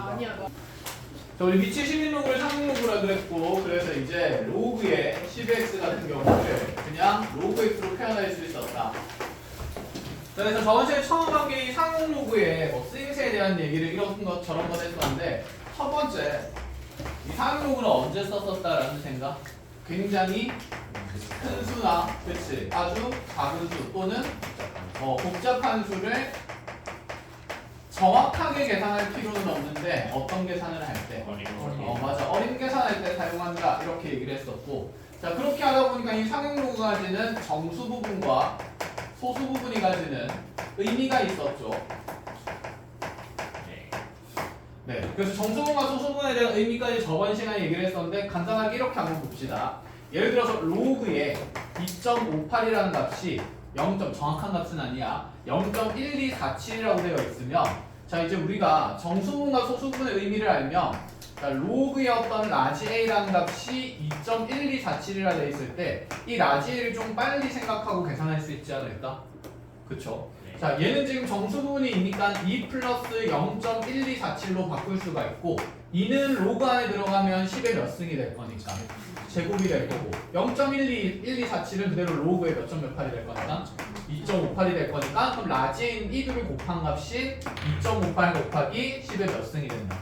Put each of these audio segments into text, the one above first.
아니야. 자, 우리 위치 11로그를 상용로그라 그랬고, 그래서 이제 로그의 10x 같은 경우를 그냥 로그 x로 표현할 수 있었다. 자, 그래서 저번 시간에 처음 한 게 이 상용로그의 뭐 쓰임새에 대한 얘기를 이런 것 저런 것 했었는데, 첫 번째 이 상용로그를 언제 썼었다라는 생각. 굉장히 큰 수나, 그치, 아주 작은 수 또는 복잡한 수를 정확하게 계산할 필요는 없는데 어떤 계산을 할 때? 맞아. 어린 계산할 때 사용한다. 이렇게 얘기를 했었고, 자, 그렇게 하다 보니까 이 상용로그가 가지는 정수 부분과 소수 부분이 가지는 의미가 있었죠. 네. 그래서 정수 부분과 소수 부분에 대한 의미까지 저번 시간에 얘기를 했었는데, 간단하게 이렇게 한번 봅시다. 예를 들어서 로그의 2.58이라는 값이 0. 정확한 값은 아니야. 0.1247이라고 되어 있으면, 자, 이제 우리가 정수분과 소수분의 의미를 알면, 자, 로그의 어떤 라지 A라는 값이 2.1247이라 되어 있을 때 이 라지 A를 좀 빨리 생각하고 계산할 수 있지 않을까? 그쵸? 네. 자, 얘는 지금 정수분이니까 2 플러스 0.1247로 바꿀 수가 있고, 2는 로그 안에 들어가면 10의 몇 승이 될 거니까 제곱이 될 거고, 0.1247은 그대로 로그의 몇 점 몇 팔이 될 거니까 2.58이 될 거니까, 그럼 라지인 2를 곱한 값이 2.58 곱하기 10의 몇 승이 된다.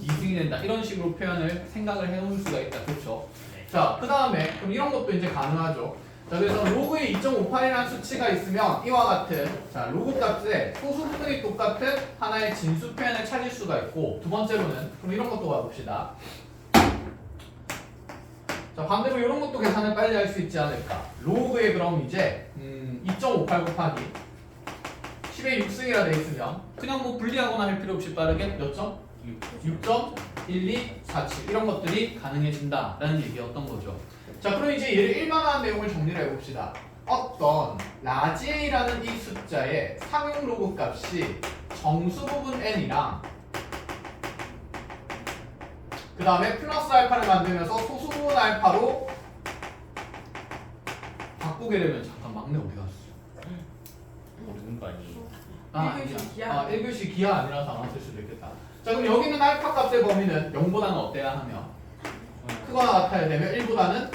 2승이 된다. 이런 식으로 표현을 생각을 해놓을 수가 있다. 그렇죠? 자, 그 다음에 그럼 이런 것도 이제 가능하죠. 자, 그래서 로그에 2.58이라는 수치가 있으면 이와 같은, 자, 로그 값에 소수 부분이 똑같은 하나의 진수 표현을 찾을 수가 있고, 두 번째로는 그럼 이런 것도 가봅시다. 자, 반대로 이런 것도 계산을 빨리 할 수 있지 않을까? 로그에 그럼 이제 2.58 곱하기 10의 6승이라 돼 있으면 그냥 뭐 분리하거나 할 필요 없이 빠르게 몇 점? 6.1247 이런 것들이 가능해진다라는 얘기였던 거죠. 자, 그럼 이제 얘를 일반화한 내용을 정리를 해봅시다. 어떤 라지 A라는 이 숫자의 상용 로그 값이 정수 부분 n이랑 그 다음에 플러스 알파를 만들면서 소수 부분 알파로 바꾸게 되면, 잠깐 막내 어디 갔어? 모르는 거 아니에요? 아, 1교시 기하. 아, 1교시 기하 아니라서 안 왔을 수도 있겠다. 자, 그럼 여기는 알파 값의 범위는 0보다는 어때야 하며 크거나 같아야 되면 1보다는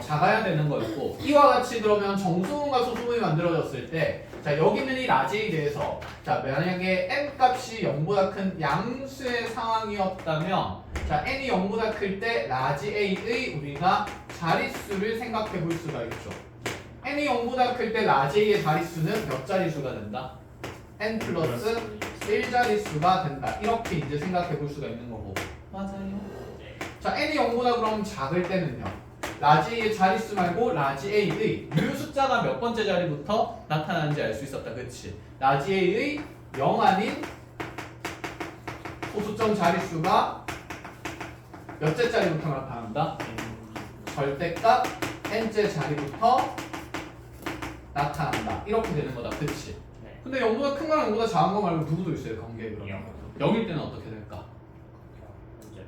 작아야 되는 거였고, 이와 같이 그러면 정수분과 소수분이 만들어졌을 때, 자, 여기 있는 이 라지에 대해서, 자, 만약에 n 값이 0보다 큰 양수의 상황이었다면, 자, n이 0보다 클 때 라지 a의 우리가 자릿수를 생각해 볼 수가 있죠. n이 0보다 클 때 라지 a의 자릿수는 몇 자릿수가 된다? n 플러스 1자릿수가 된다. 이렇게 이제 생각해 볼 수가 있는 거고. 맞아요. 자, n이 0보다 그럼 작을 때는요, 라지 A의 자릿수 말고 라지 A의 이 숫자가 몇 번째 자리부터 나타나는지 알 수 있었다. 그치? 라지 A의 0 아닌 소수점 자릿수가 몇째 자리부터 나타난다? 절대값 n째 자리부터 나타난다. 이렇게 되는 거다. 그치? 네. 근데 0보다 큰 거랑 0보다 작은 거 말고 누구도 있어요, 관계에 그러면. 0. 0일 때는 어떻게 될까? 혼자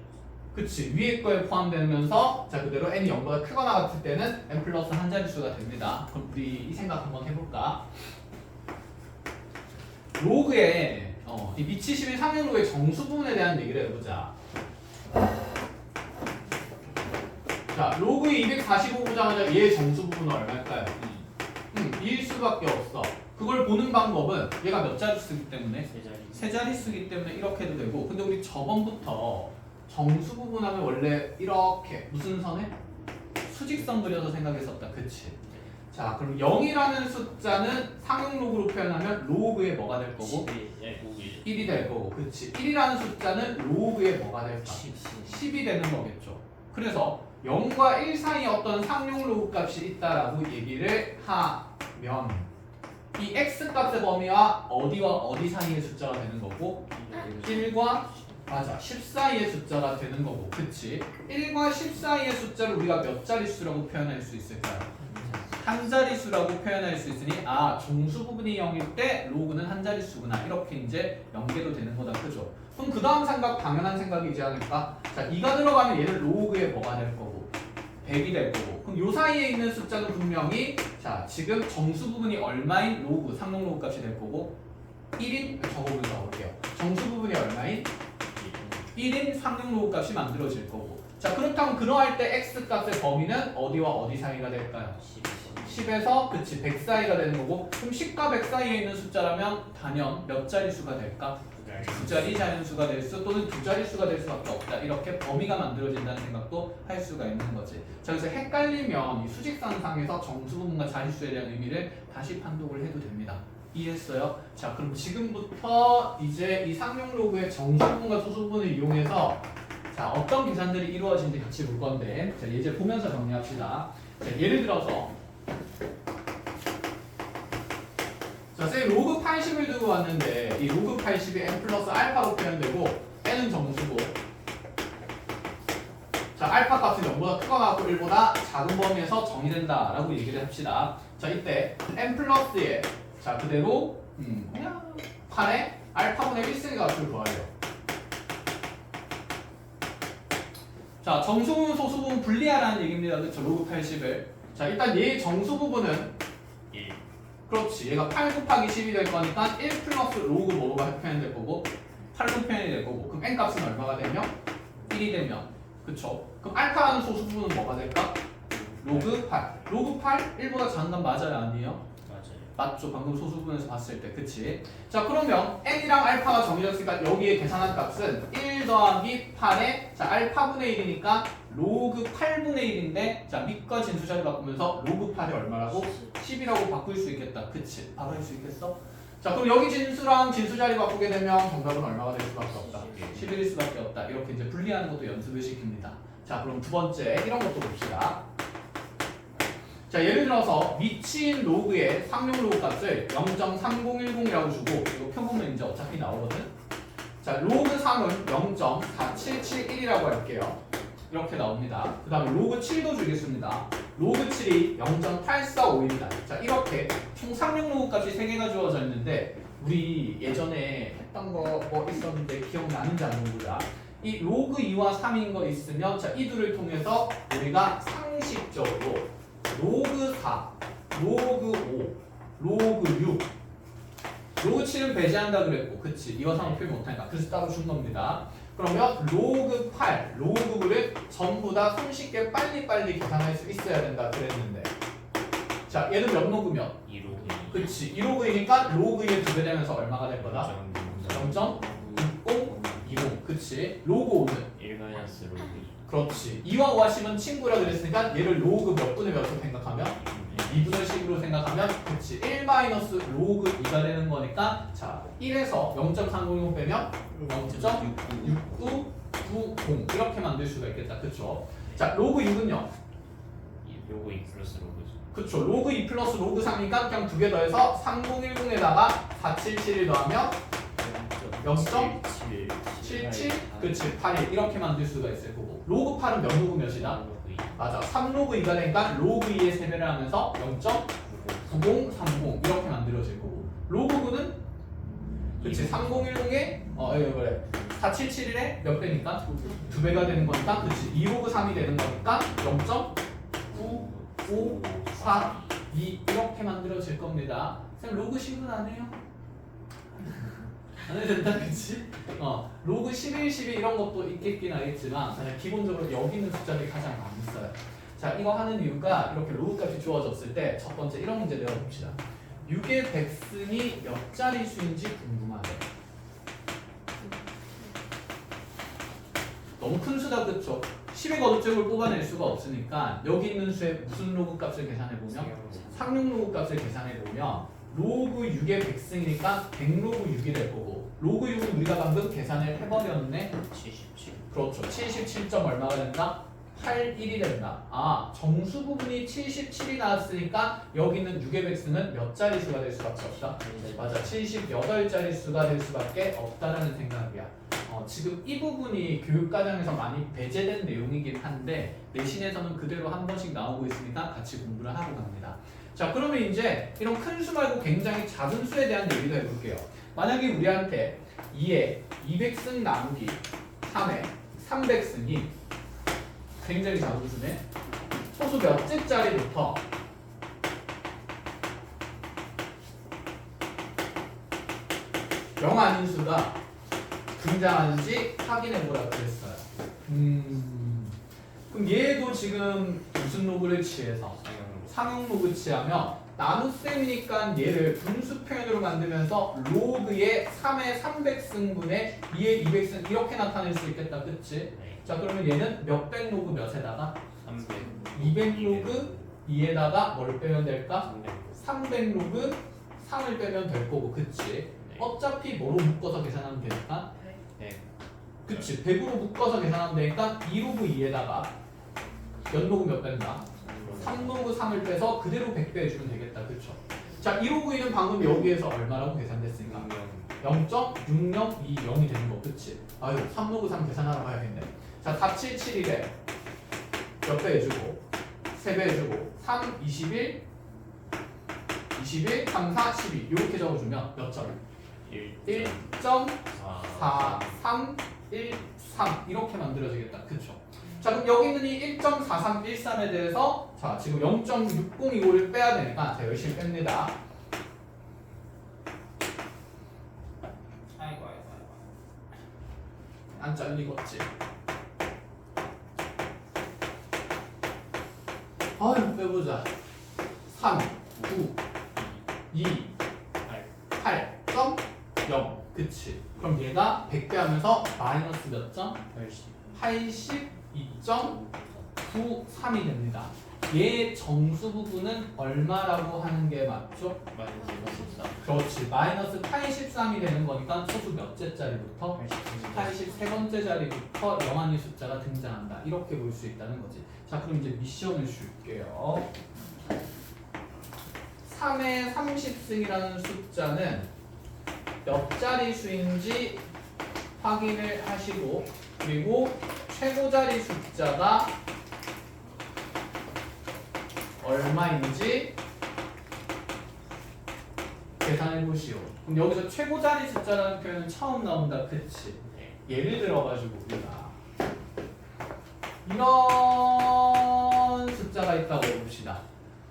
그치, 위에 거에 포함되면서, 자, 그대로 n이 0보다 크거나 같을 때는 n 플러스 한 자릿수가 됩니다. 그럼 우리 이 생각 한번 해볼까? 로그의 이 미치심의 상용 로그의 정수 부분에 대한 얘기를 해보자. 자, 로그의 245 보자마자 얘의 정수 부분은 얼마일까요? 2일 수밖에 없어. 그걸 보는 방법은 얘가 몇 자릿수이기 때문에? 세 자리. 세 자릿수이기 때문에 이렇게 해도 되고, 근데 우리 저번부터 정수 부분하면 원래 이렇게 무슨 선에? 수직선 그려서 생각했었다. 그치? 자, 그럼 0이라는 숫자는 상용 로그로 표현하면 로그의 뭐가 될 거고? 1이 될 거고. 그치? 1이라는 숫자는 로그의 뭐가 될까? 10이 되는 거겠죠. 그래서 0과 1 사이에 어떤 상용 로그 값이 있다라고 얘기를 하면 이 x 값의 범위와 어디와 어디 사이의 숫자가 되는 거고, 1과 맞아 10 사이의 숫자가 되는 거고. 그치? 1과 10 사이의 숫자를 우리가 몇 자릿수라고 표현할 수 있을까요? 한 자릿수라고 표현할 수 있으니, 아, 정수 부분이 0일 때 로그는 한 자릿수구나. 이렇게 이제 연계도 되는 거다. 그죠? 그럼 그 다음 생각, 당연한 생각이지 않을까? 자, 2가 들어가면 얘는 로그의 뭐가 될 거고? 100이 될 거고. 그럼 요 사이에 있는 숫자는 분명히, 자, 지금 정수 부분이 얼마인 로그, 상용 로그 값이 될 거고, 1인 적어보면서 볼게요. 정수 부분이 얼마인? 1인 상륙로그 값이 만들어질 거고. 자, 그렇다면 그러할 때 x 값의 범위는 어디와 어디 사이가 될까요? 10에서 그치 100 사이가 되는 거고, 그럼 10과 100 사이에 있는 숫자라면 단연 몇 자릿수가 될까? 두 자리 자연수가 될 수 또는 두 자릿수가 될 수밖에 없다. 이렇게 범위가 만들어진다는 생각도 할 수가 있는 거지. 자, 그래서 헷갈리면 이 수직선상에서 정수 부분과 자릿수에 대한 의미를 다시 판독을 해도 됩니다. 이해했어요? 자, 그럼 지금부터 이제 이 상륙로그의 정수 부분과 소수 부분을 이용해서 자, 어떤 계산들이 이루어지는지 같이 볼 건데, 자, 예제 보면서 정리합시다. 자, 예를 들어서 자, 선생님 로그 80을 두고 왔는데 이 로그 80이 n 플러스 알파로 표현되고 n은 정수고, 자, 알파 값은 0보다 크거나 같고 1보다 작은 범위에서 정의된다 라고 얘기를 합시다. 자, 이때 n 플러스에 자, 그대로 그냥 8에 알파분의 1승의 값을 구하래요. 자, 정수부분 소수부분 분리하라는 얘기입니다. 그렇죠? 로그 80을. 자, 일단 얘의 정수 부분은 1. 그렇지. 얘가 8 곱하기 10이 될 거니까 1 플러스 로그 뭐가 표현될 거고 8로 표현이 될 거고, 그럼 n 값은 얼마가 되면? 1이 되면. 그쵸? 그럼 알파라는 소수 부분은 뭐가 될까? 로그 8. 로그 8? 1보다 작은 건 맞아요? 아니에요? 맞아요. 맞죠? 방금 소수 부분에서 봤을 때. 그치? 자, 그러면 n이랑 알파가 정해졌으니까 여기에 계산한 값은 1 더하기 8에 자, 알파분의 1이니까 로그 8분의 1인데 자, 밑과 진수 자리 바꾸면서 로그 8이 얼마라고? 10이라고 바꿀 수 있겠다. 그치? 바로 할 수 있겠어? 자, 그럼 여기 진수랑 진수 자리 바꾸게 되면 정답은 얼마가 될 수밖에 없다. 11일 수밖에 없다. 이렇게 이제 분리하는 것도 연습을 시킵니다. 자, 그럼 두 번째 이런 것도 봅시다. 자, 예를 들어서 미치인 로그의 상륙 로그 값을 0.3010이라고 주고, 이거 표 보면 이제 어차피 나오거든. 자, 로그 3은 0.4771이라고 할게요. 이렇게 나옵니다. 그 다음에 로그 7도 주겠습니다. 로그 7이 0.8451이다. 자, 이렇게 총 상륙 로그 값이 3개가 주어져 있는데, 우리 예전에 했던 거 뭐 있었는데 기억나는지 안 모르겠다. 이 로그 2와 3인 거 있으면 자, 이 둘을 통해서 우리가 상식적으로 로그 4, 로그 5, 로그 6, 로그 7은 배제한다 그랬고, 그치? 2와 3은 표현 못하니까 그래서 따로 준 겁니다. 그러면 로그 8, 로그 9를 전부 다 손쉽게 빨리빨리 계산할 수 있어야 된다 그랬는데, 자, 얘는 몇 로그면? 2로그. 그치? 2로그이니까 로그 2의 2배 되면서 얼마가 될 거다? 0.6020. 그치? 로그 5는? 1 마이너스 로그 2. 그렇지. 2와 5와 10은 친구라 그랬으니까 얘를 로그 몇 분의 몇으로 생각하면? 2분의 10으로 생각하면 그치. 1 마이너스 로그 2가 되는 거니까 자, 1에서 0.300 빼면 0.6990 이렇게 만들 수가 있겠다. 그쵸? 자, 로그 6은요? 로그 2 플러스 로그 2. 그쵸. 로그 2 플러스 로그 3이니까 그냥 두 개 더해서 3010에다가 4771 더하면 0.77 그치 81 이렇게 만들 수가 있을 거고, 로그 8은 몇 로그 몇이다? 맞아, 3로그 2가 되니까 로그 2의 세배를 하면서 0.9030 이렇게 만들어질 거고, 로그 9는 그치 3010에 그래 4771에 몇 배니까? 2배가 되는 거니까 그치 2로그 3이 되는 거니까 0.9542 이렇게 만들어질 겁니다. 쌤 로그 10은 안 해요? 안 해도 된다, 그치? 로그 11, 12 이런 것도 있겠긴 하겠지만 그냥 기본적으로 여기 있는 숫자들이 가장 많이 써요. 자, 이거 하는 이유가 이렇게 로그 값이 주어졌을 때 첫 번째 이런 문제 내어봅시다. 6의 백승이 몇 자릿수인지 궁금하네. 너무 큰 수다, 그쵸? 10의 거듭적을 뽑아낼 수가 없으니까 여기 있는 수의 무슨 로그 값을 계산해보면? 상륙 로그 값을 계산해보면 로그 6의 백승이니까 100로그 6이 될 거고, 로그 6은 우리가 방금 계산을 해버렸네. 77. 그렇죠. 77점 얼마가 된다? 81이 된다. 아, 정수 부분이 77이 나왔으니까 여기는 6의 백승은 몇 자릿수가 될 수밖에 없다? 맞아, 78자릿수가 될 수밖에 없다라는 생각이야. 지금 이 부분이 교육과정에서 많이 배제된 내용이긴 한데 내신에서는 그대로 한 번씩 나오고 있으니까 같이 공부를 하고 갑니다. 자, 그러면 이제 이런 큰 수 말고 굉장히 작은 수에 대한 얘기도 해볼게요. 만약에 우리한테 2에 200승 나누기 3에 300승이 굉장히 작은 수네. 소수 몇째 자리부터 0 아닌 수가 등장하는지 확인해보라 그랬어요. 그럼 얘도 지금 무슨 로그를 취해서? 상용 로그 취하면 나눗셈이니까 얘를 분수 표현으로 만들면서 로그의 3의 300승분의 2의 200승 이렇게 나타낼 수 있겠다. 그치? 네. 자 그러면 얘는 몇백 로그 몇에다가? 300 200 로그 2에다가 뭘 빼면 될까? 300 300 로그 3을 빼면 될 거고 그치? 네. 어차피 뭐로 묶어서 계산하면 되니까? 네. 그치 100으로 묶어서 계산하면 되니까 2로그 2에다가 연로그 몇 뺀다? 3로그 3을 빼서 그대로 100 빼주면 되겠다. 그쵸? 자 2로그 2는 방금 여기에서 얼마라고 계산됐으니까? 0.6020이 0이 되는 거 그치? 아유 3로그 3 계산하러 가야겠네. 자 4771에 몇 배 해주고 3배 해주고 3, 21 21, 3, 4, 12 이렇게 적어주면 몇 점? 1.4313 이렇게 만들어지겠다. 그쵸? 자 그럼 여기 있는 이 1.4313에 대해서 자 지금 0.6025를 빼야 되니까 자 열심히 뺍니다. 아이고 안 잘리겠지. 아유 빼보자. 3, 9, 2, 8.0 그치? 그럼 얘가 100배 하면서 마이너스 몇 점? 82.93이 됩니다. 얘 정수 부분은 얼마라고 하는 게 맞죠? 그렇지. 마이너스 83이 되는 거니까 소수 몇째 자리부터? 83번째 자리부터 영한이 숫자가 등장한다. 이렇게 볼 수 있다는 거지. 자 그럼 이제 미션을 줄게요. 3의 30승이라는 숫자는 몇 자리 수인지 확인을 하시고 그리고 최고 자리 숫자가 얼마인지 계산해 보시오. 그럼 여기서 최고 자리 숫자라는 표현은 처음 나온다. 그치? 예를 들어가지고 우리가 이런 숫자가 있다고 봅시다.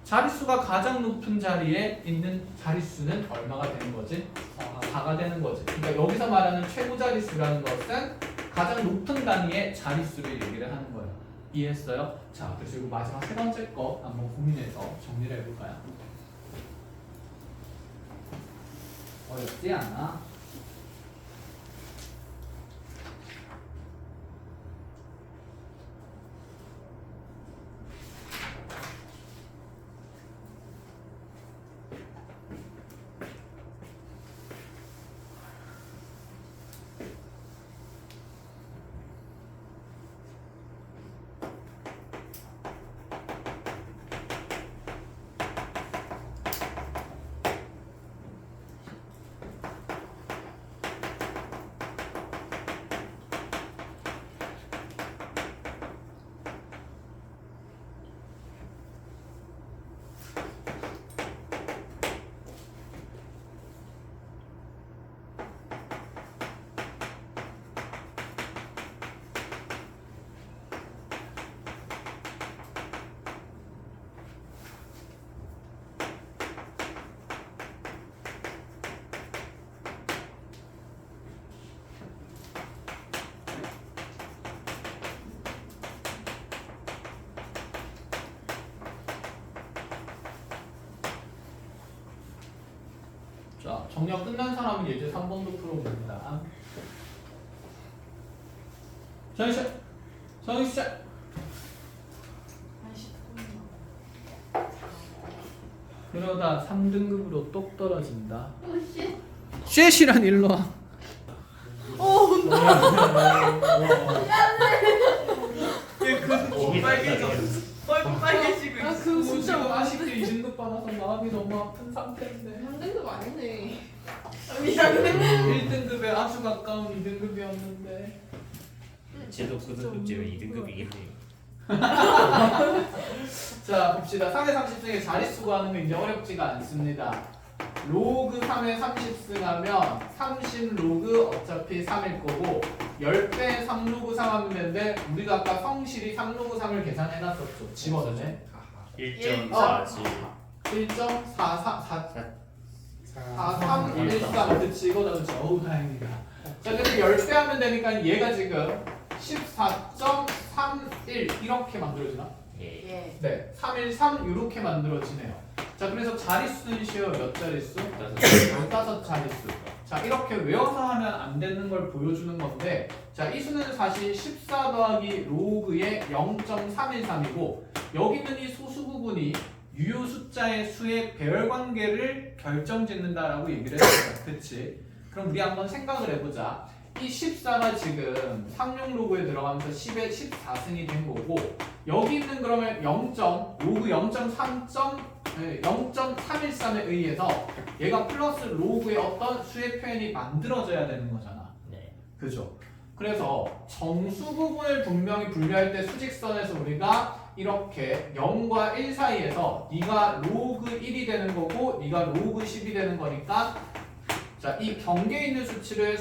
자릿수가 가장 높은 자리에 있는 자릿수는 얼마가 되는 거지? 4가 되는 거지. 그러니까 여기서 말하는 최고 자릿수라는 것은 가장 높은 단위의 자릿수를 얘기를 하는 거예요. 이해했어요? 자, 그리고 마지막 세 번째 거 한번 고민해서 정리를 해볼까요? 어렵지 않아? 자, 정리가 끝난 사람은 예제 3번도 풀어봅니다. 정희 씨. 그러다 3등급으로 똑 떨어진다. 쉣이란 일로 와. 빨개지고 있어. 그 지금 아쉽게 2등급 받아서 마음이 너무 아픈 상태인데 3등급 아니네. 1등급에 아주 가까운 2등급이었는데 제도 고등급제면 2등급이겠네요. 자 봅시다. 3의 30승의 자릿수 구하는 거 이제 어렵지가 않습니다. 로그 3의 30승 하면 30 로그 어차피 3일 거고 10배 3 로그 3 하면 되는데 우리가 아까 성실히 3 로그 3을 계산해놨었죠. 집어넣네. 1.47 1.43313 그치 이거다 그치. 어우 다행이다. 자, 그래서 10배 하면 되니까 얘가 지금 14.31 이렇게 만들어지나? 예. 예. 네, 313 이렇게 만들어지네요. 자, 그래서 자릿수는 쉬워요. 몇 자릿수? 15자릿수. 자, 이렇게 외워서 하면 안 되는 걸 보여주는 건데, 자, 이 수는 사실 14 더하기 로그의 0.313이고, 여기 있는 이 소수 부분이 유효 숫자의 수의 배열 관계를 결정짓는다라고 얘기를 했어요. 그치? 그럼 우리 한번 생각을 해보자. 이 14가 지금 상용 로그에 들어가면서 10에 14승이 된 거고, 여기 있는 그러면 로그 0.313에 의해서 얘가 플러스 로그의 어떤 수의 표현이 만들어져야 되는 거잖아. 네. 그죠? 그래서 정수 부분을 분명히 분류할 때 수직선에서 우리가 이렇게 0과 1 사이에서 네가 로그 1이 되는 거고 네가 로그 10이 되는 거니까 자, 이 경계에 있는 수치를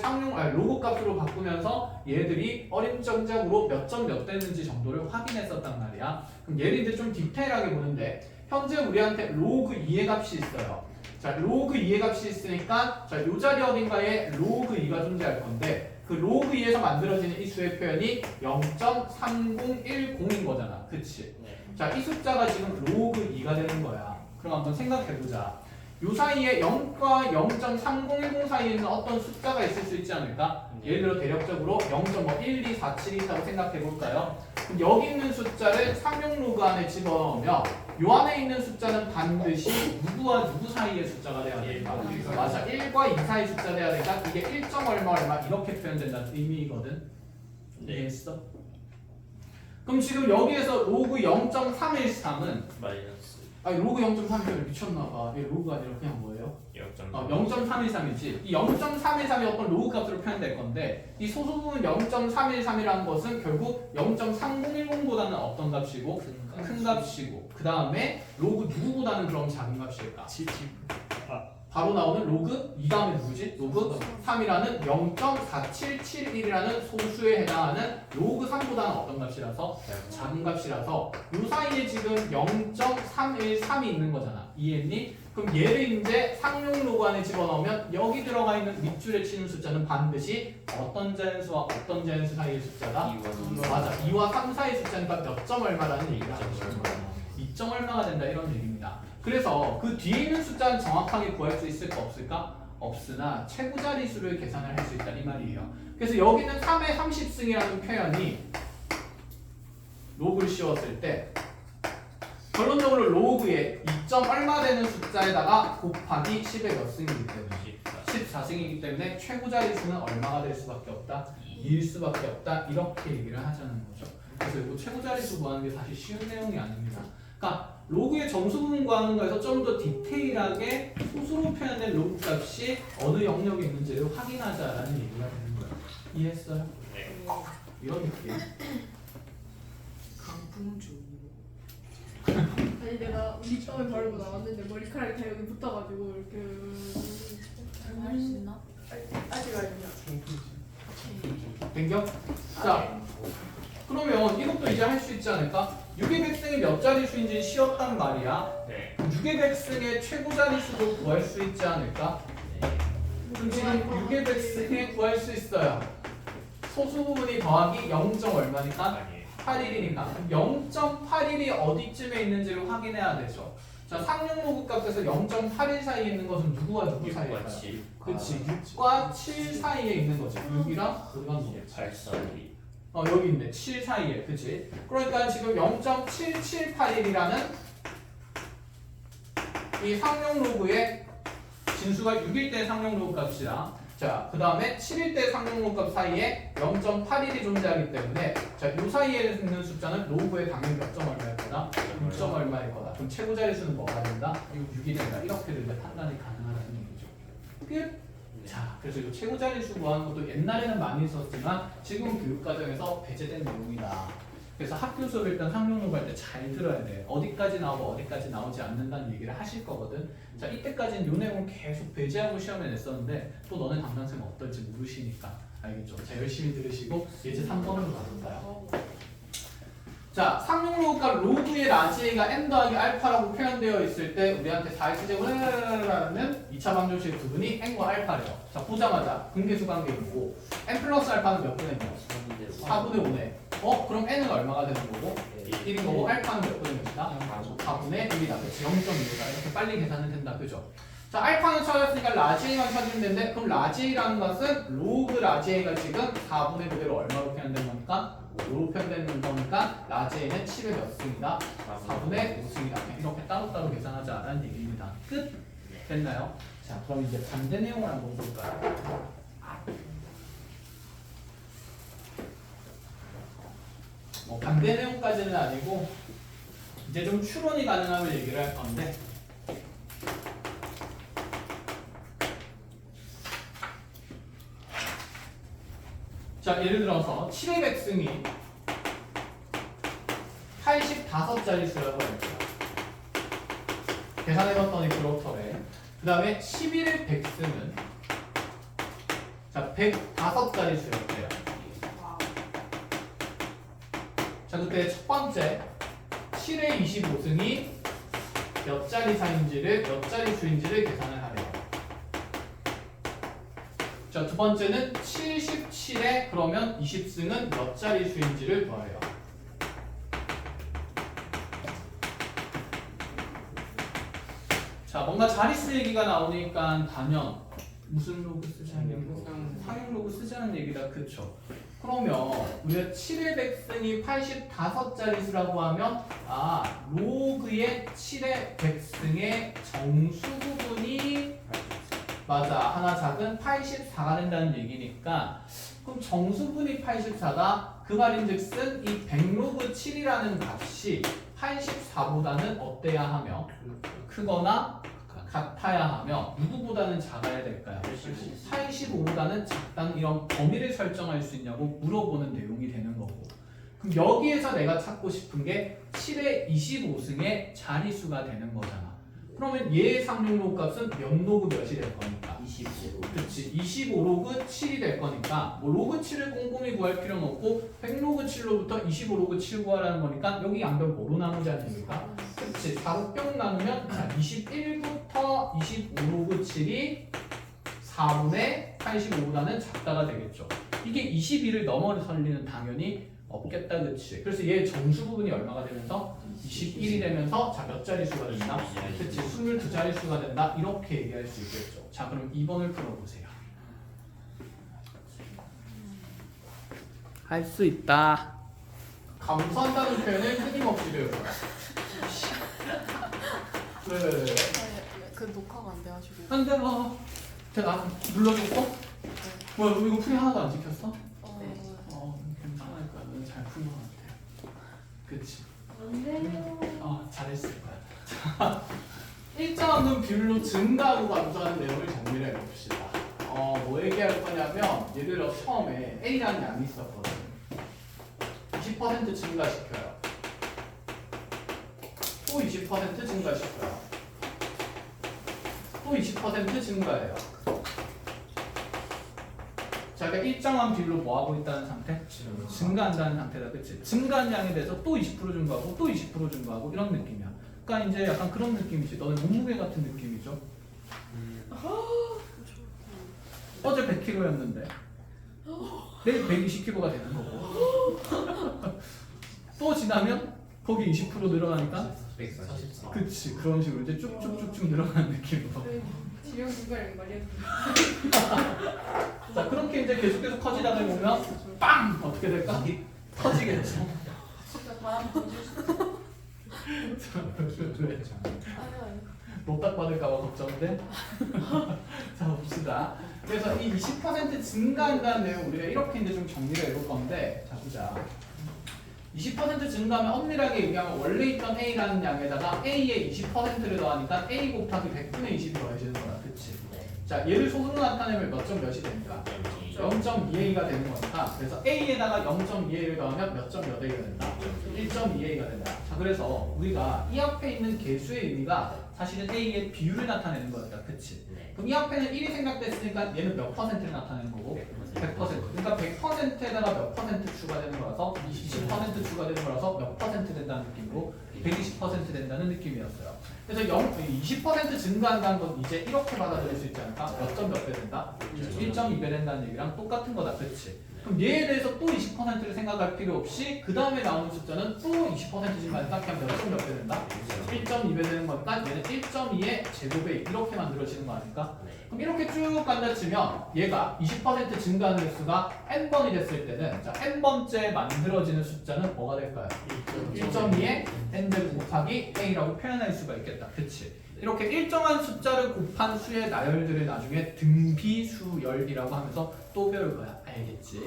로그 값으로 바꾸면서 얘들이 어림정작으로 몇 점 몇 됐는지 정도를 확인했었단 말이야. 그럼 얘를 이제 좀 디테일하게 보는데 현재 우리한테 로그 2의 값이 있어요. 자, 로그 2의 값이 있으니까 자, 요 자리 어딘가에 로그 2가 존재할 건데 그 로그 2에서 만들어지는 이 수의 표현이 0.3010인 거잖아. 그치? 네. 자, 이 숫자가 지금 로그 2가 되는 거야. 그럼 한번 생각해보자. 요 사이에 0과 0.3010 사이에는 어떤 숫자가 있을 수 있지 않을까? 예를 들어 대략적으로 0.12472 있다고 생각해볼까요? 그럼 여기 있는 숫자를 상용 로그 안에 집어넣으면 요 안에 있는 숫자는 반드시 누구와 누구 사이의 숫자가 돼야 될까? 맞아, 1과 2 사이 숫자 돼야 되니까 이게 1. 얼마 이렇게 표현된다는 의미거든. 이해했어? 그럼 지금 여기에서 로그 0.313은 마이너스 아니 로그 0.313이 미쳤나봐. 얘 로그가 아니라 그냥 뭐예요? 0.3. 0.313이지. 이 0.313이 어떤 로그 값으로 표현될 건데 이 소수 부분 0.313이라는 것은 결국 0.3010보다는 어떤 값이고? 큰 값이고 그 다음에 로그 누구보다는 그럼 작은 값일까? 바로 나오는 로그 2 다음에 누구지? 로그 3이라는 0.4771이라는 소수에 해당하는 로그 3보다는 어떤 값이라서? 작은 값이라서 이 사이에 지금 0.313이 있는 거잖아. 이해했니? 그럼 얘를 이제 상용 로그 안에 집어넣으면 여기 들어가 있는 밑줄에 치는 숫자는 반드시 어떤 자연수와 어떤 자연수 사이의 숫자다? 2와 맞아. 2와 3 사이의 숫자니까 몇 점 얼마라는 얘기다. 2점 얼마가 된다 이런 얘기입니다. 그래서 그 뒤에 있는 숫자는 정확하게 구할 수 있을까 없을까? 없으나 최고 자릿수를 계산을 할 수 있다 이 말이에요. 그래서 여기는 3의 30승이라는 표현이 로그를 씌웠을 때 결론적으로 로그의 2점 얼마 되는 숫자에다가 곱하기 10의 몇 승이기 때문에 14승이기 때문에 최고 자릿수는 얼마가 될 수밖에 없다? 2일 수밖에 없다 이렇게 얘기를 하자는 거죠. 그래서 이거 최고 자릿수 구하는 게 사실 쉬운 내용이 아닙니다. 그러니까 로그의 정수 부분 구하는 거에서 좀 더 디테일하게 소수로 표현된 로그 값이 어느 영역에 있는지를 확인하자라는 얘기가 되는 거예요. 이해했어요? 네. 이런 느낌. 강풍주. 아니 내가 립밤을 바르고 나왔는데 머리카락이 다 여기 붙어가지고 이렇게 할 수 있나? 아직 아니야. 된겨? 자, 그러면 이것도 이제 할 수 있지 않을까? 6의 백승이 몇 자릿수인지 쉬웠단 말이야. 네. 6의 백승의 최고 자릿수도 구할 수 있지 않을까? 그럼 지금 6의 백승에 구할 수 있어요. 소수 부분이 더하기 0. 얼마니까? 아니에요. 81이니까 0.81이 어디쯤에 있는지를 확인해야 되죠. 자, 상용 로그 값에서 0.81 사이에 있는 것은 누구와 누구 6과 사이일까요? 7. 그치, 6과 7 사이에 있는 거지. 6이랑 어디가 누구? 8, 4, 2. 여기 있네. 7 사이에. 그치? 그러니까 지금 0.7781이라는 이 상용 로그의 진수가 6일 때 상용 로그 값이랑 자, 그 다음에 7일 때 상용 로그 값 사이에 0.81이 존재하기 때문에 자, 이 사이에 있는 숫자는 로그의 당연히 몇 점 얼마일 거다? 6점 얼마일 거다. 그럼 최고 자릿수는 뭐가 된다? 6이 된다. 이렇게 되면 판단이 가능하다는 얘기죠. 끝! 자, 그래서 이 최고 자릿수 구하는 것도 옛날에는 많이 썼지만 지금 교육과정에서 배제된 내용이다. 그래서 학교 수업 일단 상용 로그 할 때 잘 들어야 돼. 어디까지 나오고 어디까지 나오지 않는다는 얘기를 하실 거거든. 자, 이때까지는 이 내용을 계속 배제하고 시험에 냈었는데 또 너네 담당쌤은 어떨지 모르시니까 알겠죠? 자, 열심히 들으시고 예제 3번으로 가볼까요? 자, 상용로그가 로그의 라지 A가 n 더하기 알파라고 표현되어 있을 때 우리한테 4x제곱을 하면 2차 방정식의 구분이 n과 알파래요. 자, 보자마자 분계수 관계이고 n 플러스 알파는 몇 분의 몇? 4분의 5네. 그럼 n은 얼마가 되는 거고? 1인 거고 알파는 몇 분의 몇이다? 4분의 1이다. 그치? 0.2다. 이렇게 빨리 계산은 된다. 그죠? 자, 알파는 찾았으니까 라지 A만 찾으면 되는데 그럼 라지 A라는 것은 로그 라지 A가 지금 4분의 그대로 얼마로 표현된 겁니까? 5로 표현되는 거니까 라지 A는 7의 몇 승이다? 4분의 5승이다. 이렇게 따로따로 계산하지 않은 얘기입니다. 끝? 됐나요? 자, 그럼 이제 반대 내용을 한번 볼까요? 반대 내용까지는 아니고 이제 좀 추론이 가능하면 얘기를 할 건데 자, 예를 들어서 7의 백승이 85짜리 수라고 했죠. 계산해봤더니 그렇더래. 그 다음에 11의 백승은 자 105짜리 수였대요. 자, 그때 첫 번째 7의 25승이 몇 자리 수인지를 계산을 하래요. 자, 두 번째는 77에 그러면 20승은 몇 자리 수인지를 구하래요. 자, 뭔가 자릿수 얘기가 나오니까 단연 무슨 로그 쓰자는 얘기고 상용 로그 쓰자는 얘기다. 그쵸? 그러면 우리가 7의 백승이 85자리 수라고 하면 로그의 7의 백승의 정수 부분이 맞아. 하나 작은 84가 된다는 얘기니까 그럼 정수분이 84다. 그 말인즉슨 이 100로그 7이라는 값이 84보다는 어때야 하며 크거나 같아야 하며 누구보다는 작아야 될까요? 85보다는 작다는 이런 범위를 설정할 수 있냐고 물어보는 내용이 되는 거고 그럼 여기에서 내가 찾고 싶은 게 7의 25승의 자리수가 되는 거잖아. 그러면 얘의 상용로그 값은 몇 로그 몇이 될 거니까? 25. 그렇지. 25로그 7이 될 거니까 뭐 로그 7을 꼼꼼히 구할 필요는 없고 100로그 7로부터 25로그 7 구하라는 거니까 여기 양변 뭐로 나누자는 얘기일까? 그렇지. 4로 뿅 나누면 21부터 25로그 7이 4분의 85보다는 작다가 되겠죠. 이게 21을 넘어설 리는 당연히 없겠다. 그치? 그래서 얘 정수 부분이 얼마가 되면서 21이 되면서 자, 몇 자릿수가 된다? 그치? 22자릿수가 된다. 이렇게 얘기할 수 있겠죠. 자, 그럼 2번을 풀어보세요. 할 수 있다. 감수한다는 표현을 끊임없이 배워요. 왜? 그 녹화가 안 돼가지고. 안 돼. 제가 눌러줬어? 뭐야, 이거 풀이 하나도 안 지켰어? 괜찮을 거야. 너는 잘 푼 것 같아. 그치? 안 돼요. 잘했을 거야. 자, 일정한 비율로 증가하고 감소하는 내용을 정리를 해봅시다. 뭐 얘기할 거냐면 예를 들어 처음에 A라는 양이 있었거든. 20% 증가시켜요. 또 20% 증가시켜요. 또 20% 증가해요. 자, 그러니까 일정한 비율로 뭐 하고 있다는 상태? 증가한다는 상태다. 그치? 증가한 양에 대해서 또 20% 증가하고 또 20% 증가하고 이런 느낌이야. 그러니까 이제 약간 그런 느낌이지. 너는 몸무게 같은 느낌이죠. 어제 100kg였는데 내일 120kg가 되는 거고 또 지나면 거기 20% 늘어나니까 144. 그치. 그런 식으로 이제 쭉쭉쭉쭉 늘어가는 느낌으로. 지영 누가랑 말이야. 자, 그렇게 이제 계속해서 커지다 보면 빵! 어떻게 될까? 터지겠죠. 진짜 바람 불줄 수 있어. 왜? 노딱 받을까봐 걱정돼? 자, 봅시다. 그래서 이 20% 증가한다는 내용 우리가 이렇게 이제 좀 정리를 해볼 건데, 자, 보자. 20% 증가하면 엄밀하게 얘기하면 원래 있던 A라는 양에다가 A의 20%를 더하니까 A 곱하기 100분의 20이 더해지는 거야. 그치? 자, 얘를 소수로 나타내면 몇 점 몇이 됩니까? 0.2A가 되는 거니까 그래서 A에다가 0.2A를 더하면 몇 점 몇 A가 된다? 1.2A가 된다. 자, 그래서 우리가 이 앞에 있는 개수의 의미가 사실은 A의 비율을 나타내는 거였다. 그치? 그럼 이 앞에는 1이 생각됐으니까 얘는 몇 퍼센트를 나타내는 거고? 100%. 그러니까 100%에다가 몇 퍼센트 추가되는 거라서 20% 추가되는 거라서 몇 퍼센트 120% 된다는 느낌이었어요. 그래서 20% 증가한다는 건 이제 이렇게 받아들일 수 있지 않을까? 몇 점 몇 배 된다? 1.2배 된다는 얘기랑 똑같은 거다. 그치? 그럼 얘에 대해서 또 20%를 생각할 필요 없이 그 다음에 나오는 숫자는 또 20% 증가하니까 그냥 몇 점 몇 배 된다? 1.2배 되는 거니까 얘는 1.2의 제곱에 이렇게 만들어지는 거 아닐까? 그럼 이렇게 쭉 간다 치면 얘가 20% 증가하는 횟수가 n번이 됐을 때는 자 n번째 만들어지는 숫자는 뭐가 될까요? 1.2의 n제곱 곱하기 a라고 표현할 수가 있겠다. 그치? 이렇게 일정한 숫자를 곱한 수의 나열들을 나중에 등비수열이라고 하면서 또 배울 거야. 알겠지?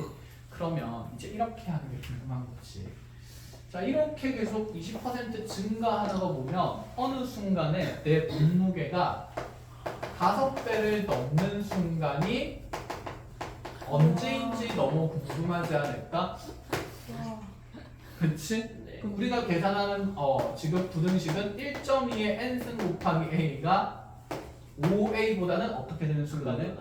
그러면 이제 이렇게 하는 게 궁금한 거지. 자, 이렇게 계속 20% 증가하는 거 보면 어느 순간에 내 몸무게가 5배를 넘는 순간이 언제인지 너무 궁금하지 않을까? 그치? 네. 그럼 우리가 계산하는 지금 부등식은 1.2의 n승 곱하기 a가 5a보다는 어떻게 되는 순간을?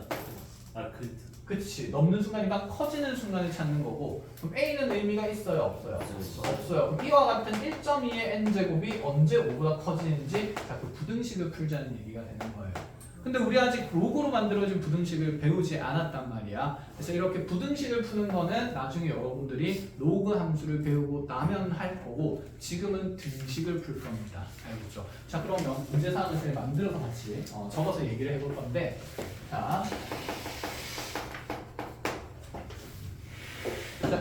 그치, 넘는 순간이니까 커지는 순간을 찾는 거고 그럼 a는 의미가 있어요? 없어요? 없어요. 그럼 이와 같은 1.2의 n제곱이 언제 5보다 커지는지 자, 그 부등식을 풀자는 얘기가 되는 거예요. 근데 우리 아직 로그로 만들어진 부등식을 배우지 않았단 말이야. 그래서 이렇게 부등식을 푸는 거는 나중에 여러분들이 로그 함수를 배우고 나면 할 거고 지금은 등식을 풀 겁니다. 알겠죠? 자, 그러면 문제사항을 저희 만들어서 같이 적어서 얘기를 해볼 건데 자,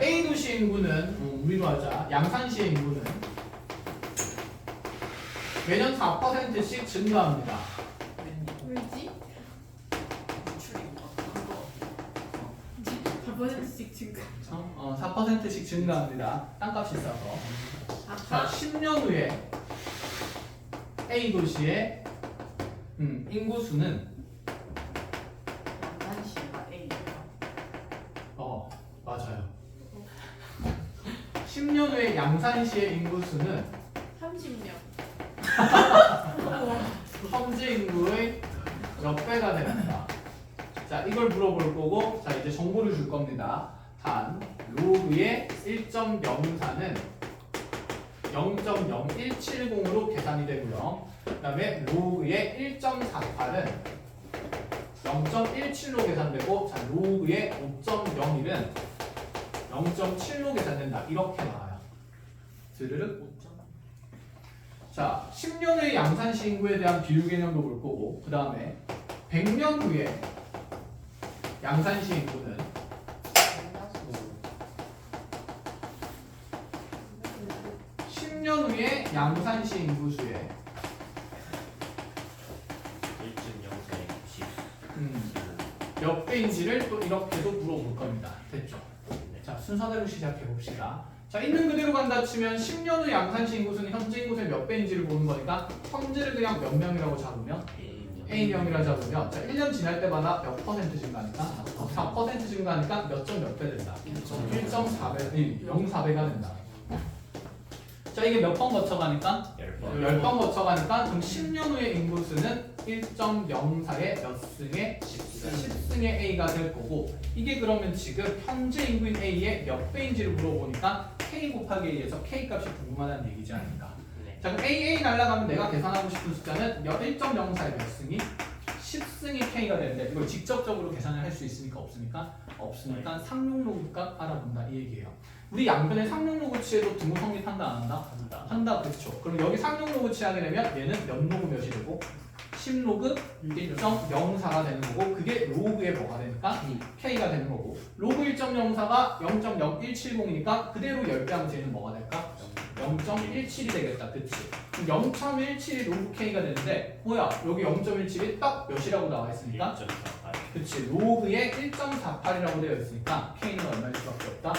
A 도시 인구는 우리로 하자. 양산시의 인구는 매년 4%씩 증가합니다. 왜지? 추리인가? 그거 4%씩 증가. 4%씩 증가합니다. 땅값이 싸서. 자, 아하. 10년 후에 A 도시의 인구수는 양산시가 A. 맞아요. 10년 후에 양산시의 인구수는 30명. 현재 인구의 몇 배가 됩니다. 자, 이걸 물어볼 거고, 자, 이제 정보를 줄 겁니다. 단, 로그의 1.04는 0.0170으로 계산이 되고요. 그 다음에 로그의 1.48은 0.17로 계산되고, 자, 로그의 5.01은 0.7로 계산된다. 이렇게 나와요. 드르륵. 자, 10년 후의 양산시 인구에 대한 비율 개념도 볼 거고, 그 다음에 100년 후에 양산시 인구는 10년 후에 양산시 인구수의 1.0490 몇 배인지를 또 이렇게도 물어볼 겁니다. 됐죠? 자, 순서대로 시작해 봅시다. 자, 있는 그대로 간다 치면 10년 후 양산시 인구수는 현재 인구수의 몇 배인지를 보는 거니까 현재를 그냥 몇 명이라고 잡으면 A명이라 잡으면 자, 1년 지날 때마다 몇 퍼센트 증가하니까 4% 증가하니까 몇 점 몇 배 된다. 1.4배, 0.4배가 된다. 자, 이게 몇 번 거쳐가니까 10번 거쳐가니까 그럼 10년 후의 인구수는 1.04의 몇 승의 10승의 A가 될 거고 이게 그러면 지금 현재 인구인 A의 몇 배인지를 물어보니까 K 곱하기 A에서 K 값이 궁금하다는 얘기지 않을까. 자, 그럼 AA 날라가면 내가 계산하고 싶은 숫자는 1.04의 몇 승이 10승이 K가 되는데 이걸 직접적으로 계산을 할 수 있으니까 없으니까? 없으니까 상용로그 값 알아본다 이 얘기예요. 우리 양변의 상용로그 취해도 등호 성립한다 안 한다? 한다. 그렇죠. 그럼 여기 상용로그 취하게 되면 얘는 몇 로그 몇이 되고 10로그 1.04가 되는 거고 그게 로그의 뭐가 되니까? K가 되는 거고 로그 1.04가 0.0170이니까 그대로 10배 하면 쟤는 뭐가 될까? 0.17이 되겠다. 그치? 0.17이 로그 K가 되는데 뭐야? 여기 0.17이 딱 몇이라고 나와 있으니까? 그치? 로그의 1.48이라고 되어 있으니까 K는 얼마일 수밖에 없다?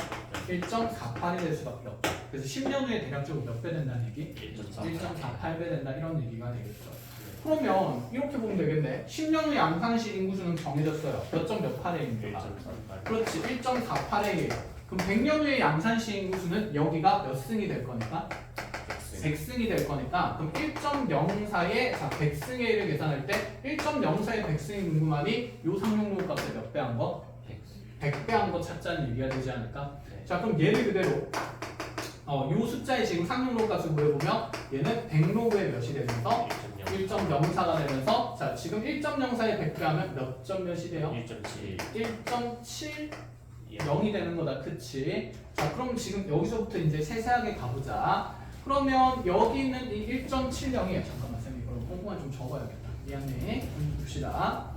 1.48이 될 수밖에 없다. 그래서 10년 후에 대략적으로 몇 배 된다는 얘기? 1.48배 된다 이런 얘기가 되겠죠. 그러면 이렇게 보면 되겠네. 10년 후 양산시 인구수는 정해졌어요. 몇 점 몇 8회입니까? 그렇지. 1.48회예요. 그럼 100년 후의 양산시 인구수는 여기가 몇 승이 될 거니까? 100승이 될 거니까 그럼 1.04의 100승의 1을 계산할 때 1.04의 100승이 궁금하니 요 상용로 값에 몇 배 한 거? 100배 한 거 찾자는 얘기가 되지 않을까? 자, 그럼 얘를 그대로 요 숫자의 지금 상용로 값을 구해보면 얘는 100로그에 몇이 되면서 1.04가 되면서 자 지금 1.04에 100배 하면 몇 점 몇이 돼요? 1.70이 되는 거다. 그치? 자 그럼 지금 여기서부터 이제 세세하게 가보자. 그러면 여기 있는 이 1.70이에요. 잠깐만 쌤 이거 꼼꼼하게 좀 적어야겠다. 미안해. 봅시다.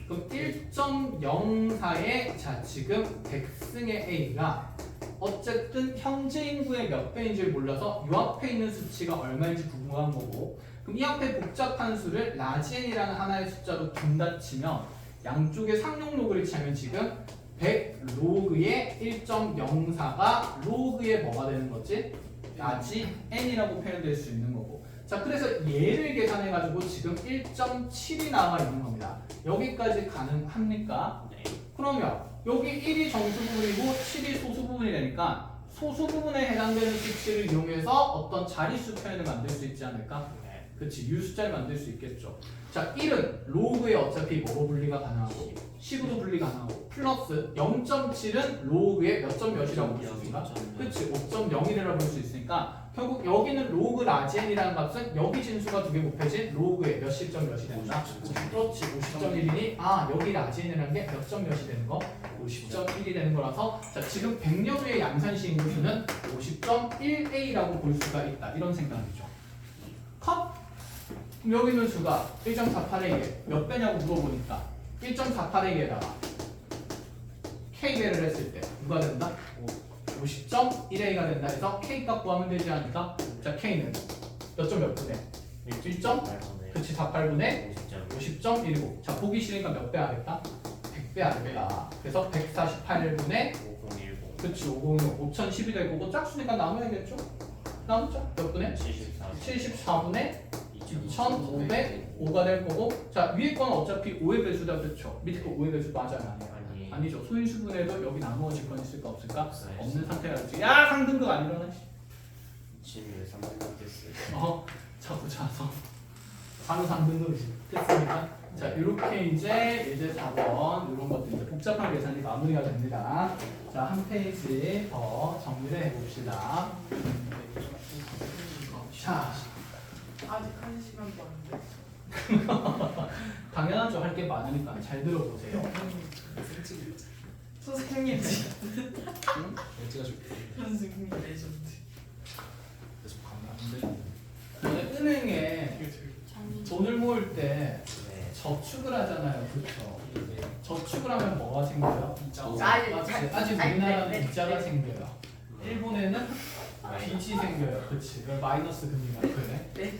그럼 1.04에 자 지금 100승의 A가 어쨌든 현재 인구의 몇 배인지를 몰라서 이 앞에 있는 수치가 얼마인지 궁금한 거고 그럼 이 앞에 복잡한 수를 라지 n이라는 하나의 숫자로 둔다 치면 양쪽에 상용 로그를 치면 지금 100 로그의 1.04가 로그의 뭐가 되는 거지? 라지 n이라고 표현될 수 있는 거고 자 그래서 얘를 계산해 가지고 지금 1.7이 나와 있는 겁니다. 여기까지 가능합니까? 그러면 여기 1이 정수 부분이고 7이 소수 부분이 되니까 소수 부분에 해당되는 수치를 이용해서 어떤 자릿수 표현을 만들 수 있지 않을까? 그렇지, 유숫자를 만들 수 있겠죠. 자, 1은 로그에 어차피 뭐로 분리가 가능하고 10으로 분리 가능하고 플러스 0.7은 로그에 몇 점 몇이라고 볼 수 있습니까? 그렇지, 5.01이라고 볼 수 있으니까 결국 여기는 로그 라지 n이라는 값은 여기 진수가 두 개 곱해진 로그에 몇십 점 몇이 된다? 그렇지, 50.1이니 아 여기 라지 n이라는 게 몇 점 몇이 되는 거? 50.1이 되는 거라서 자 지금 100여도의 양산시 인구수는 50.1a라고 볼 수가 있다. 이런 생각이죠. 컷? 그럼 여기 있는 수가 1.48에 몇 배냐고 물어보니까 1.48에다가 K배를 했을 때 누가 된다? 50.1A가 된다 해서 K 값 구하면 되지 않을까? 자 K는 몇 점 몇 분의? 1점? 그치 48분의 50.1이고 자 보기 싫으니까 몇 배 하겠다? 100배 하겠다. 그래서 148분의 그치 506 5012 될 거고 짝수니까 나눠야겠죠? 나누죠? 몇 분의? 74분의 2505가 될 거고 자 위에 거는 어차피 5의 배수다. 그렇죠? 밑에 거 5의 배수 맞아요? 아니에요? 아니죠. 소인수분해도 여기 나누어질 건 있을까 없을까? 없는 상태라지. 야 상등급 안 일어나. 자꾸 자서 바로 상등급이지. 됐습니까? 자 이렇게 이제 4번 이런 것들 이제 복잡한 계산이 마무리가 됩니다. 자 한 페이지 더 정리를 해봅시다. 자. 아직 1시간도 안 됐어. 당연하죠. 할 게 많으니까 잘 들어보세요. 선생님 응? 제가 줄게. 선생님 레전드. 계속 가면 너네 은행에 돈을 모을 때 저축을 하잖아요. 그렇죠? 저축을 하면 뭐가 생겨요? 아직 우리나라는 이자가 생겨요. 일본에는 빚이 생겨요. 그치? 마이너스 금리가 그래? 네.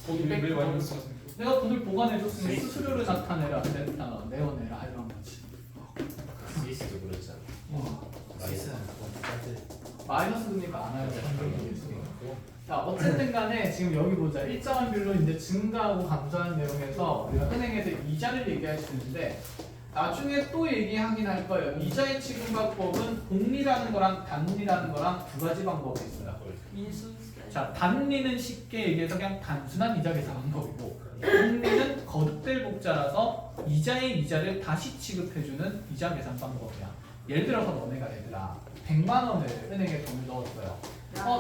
돈이 왜 뺏기고 마이너스 내가 돈을 보관해줬으면 수수료를 나타내라. 내어내라. 하려는 거지. 스위스도 그렇잖아. 마이너스 금리가 안 와요. 자 어쨌든 간에 지금 여기 보자. 일정한별로 이제 증가하고 감소하는 내용에서 우리가 은행에서 이자를 얘기할 수 있는데 나중에 또 얘기하긴 할 거예요. 이자의 취급방법은 복리라는 거랑 단리라는 거랑 두 가지 방법이 있어요. 자 단리는 쉽게 얘기해서 그냥 단순한 이자 계산 방법이고 복리는 거듭될 복자라서 이자의 이자를 다시 취급해주는 이자 계산 방법이야. 예를 들어서 너네가 얘들아 100만 원을 은행에 돈을 넣었어요.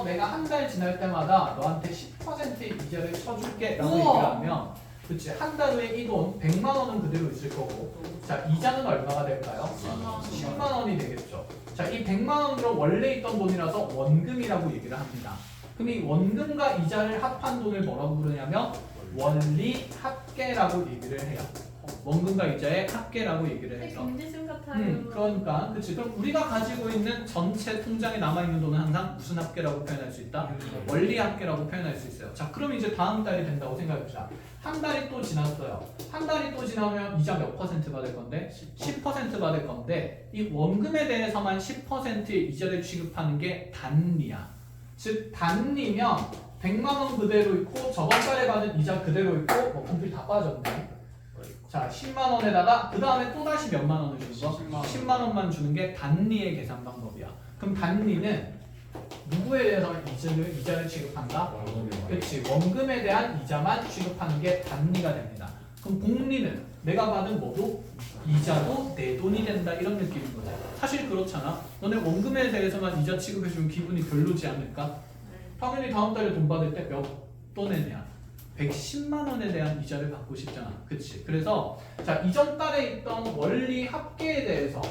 내가 한 달 지날 때마다 너한테 10%의 이자를 쳐줄게 라고 얘기를 하면 그치 한 달 후에 이 돈 100만 원은 그대로 있을 거고 자 이자는 얼마가 될까요? 10만 원이 되겠죠. 자 이 100만 원으로 원래 있던 돈이라서 원금이라고 얘기를 합니다. 그럼 이 원금과 이자를 합한 돈을 뭐라고 부르냐면 원리 합계라고 얘기를 해요. 원금과 이자의 합계라고 얘기를 해서 경제심 같아요. 그러니까 그치 그럼 우리가 가지고 있는 전체 통장에 남아있는 돈은 항상 무슨 합계라고 표현할 수 있다? 원리 합계라고 표현할 수 있어요. 자 그럼 이제 다음 달이 된다고 생각해보자. 한 달이 또 지났어요. 한 달이 또 지나면 이자 몇 퍼센트 받을 건데? 10% 받을 건데 이 원금에 대해서만 10%의 이자를 취급하는 게 단리야. 즉 단리면 100만 원 그대로 있고 저번 달에 받은 이자 그대로 있고 뭐 분필 다 빠졌네. 자 10만 원에다가 그 다음에 또 다시 몇만 원을 주는 거? 10만 원만 주는 게 단리의 계산 방법이야. 그럼 단리는 누구에 대해서만 이자를 취급한다? 그렇지 원금에 대한 이자만 취급하는 게 단리가 됩니다. 그럼 복리는 내가 받은 뭐도 이자도 내 돈이 된다 이런 느낌인 거죠. 사실 그렇잖아. 너네 원금에 대해서만 이자 취급해주면 기분이 별로지 않을까? 당연히 다음 달에 돈 받을 때 몇 돈에냐? 110만 원에 대한 이자를 받고 싶잖아. 그치? 그래서 자 이전 달에 있던 원리 합계에 대해서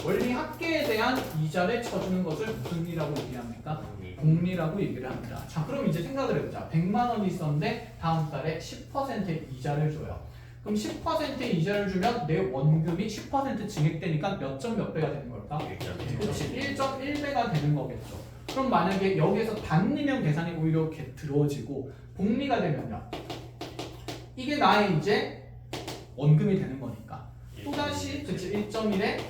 원리 합계에 대한 이자를 쳐주는 것을 무슨 리라고 얘기합니까? 공리라고 얘기를 합니다. 자 그럼 이제 생각을 해보자. 100만 원이 있었는데 다음 달에 10%의 이자를 줘요. 그럼 10%의 이자를 주면 내 원금이 10% 증액되니까 몇 점 몇 배가 되는 걸까? 그렇지. 1.1배가 되는 거겠죠. 그럼 만약에 여기에서 단리면 계산이 오히려 이렇게 들어지고 복리가 되면요. 이게 나의 이제 원금이 되는 거니까 또다시 그치 1.1에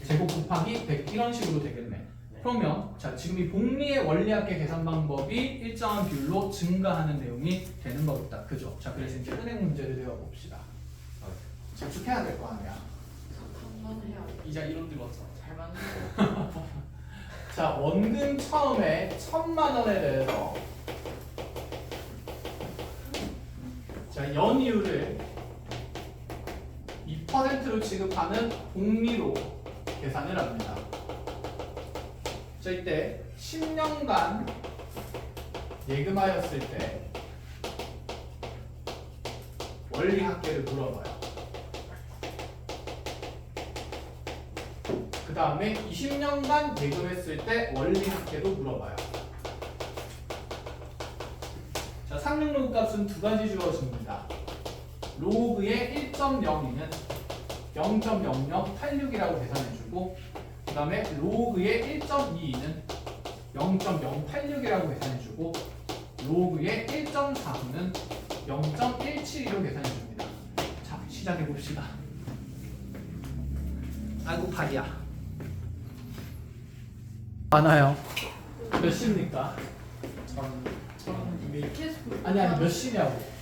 제곱 곱하기 100 이런 식으로 되겠네. 그러면 자 지금 이 복리의 원리합계 계산 방법이 일정한 비율로 증가하는 내용이 되는 거겠다. 그죠? 자 그래서 이제 은행 문제를 배워봅시다. 집중해야 될 거 아니야. 한번해야 이자 이런 데 맞죠? 잘 맞는 거. 자 원금 처음에 1000만 원에 대해서 자 연이율을 2%로 취급하는 복리로 계산을 합니다. 자 이때 10년간 예금하였을 때 원리 합계를 물어봐요. 그 다음에 20년간 예금했을 때 원리 합계도 물어봐요. 자 상륙로그 값은 두 가지 주어집니다. 로그의 1.02는 0.0086이라고 계산해주고 그 다음에 로그의 1.22는 0.086이라고 계산해주고 로그의 1.49는 0.172로 계산해줍니다. 자 시작해봅시다. 아이고 팔이야. 많아요. 몇 시입니까? 1200 아니 몇 시냐고.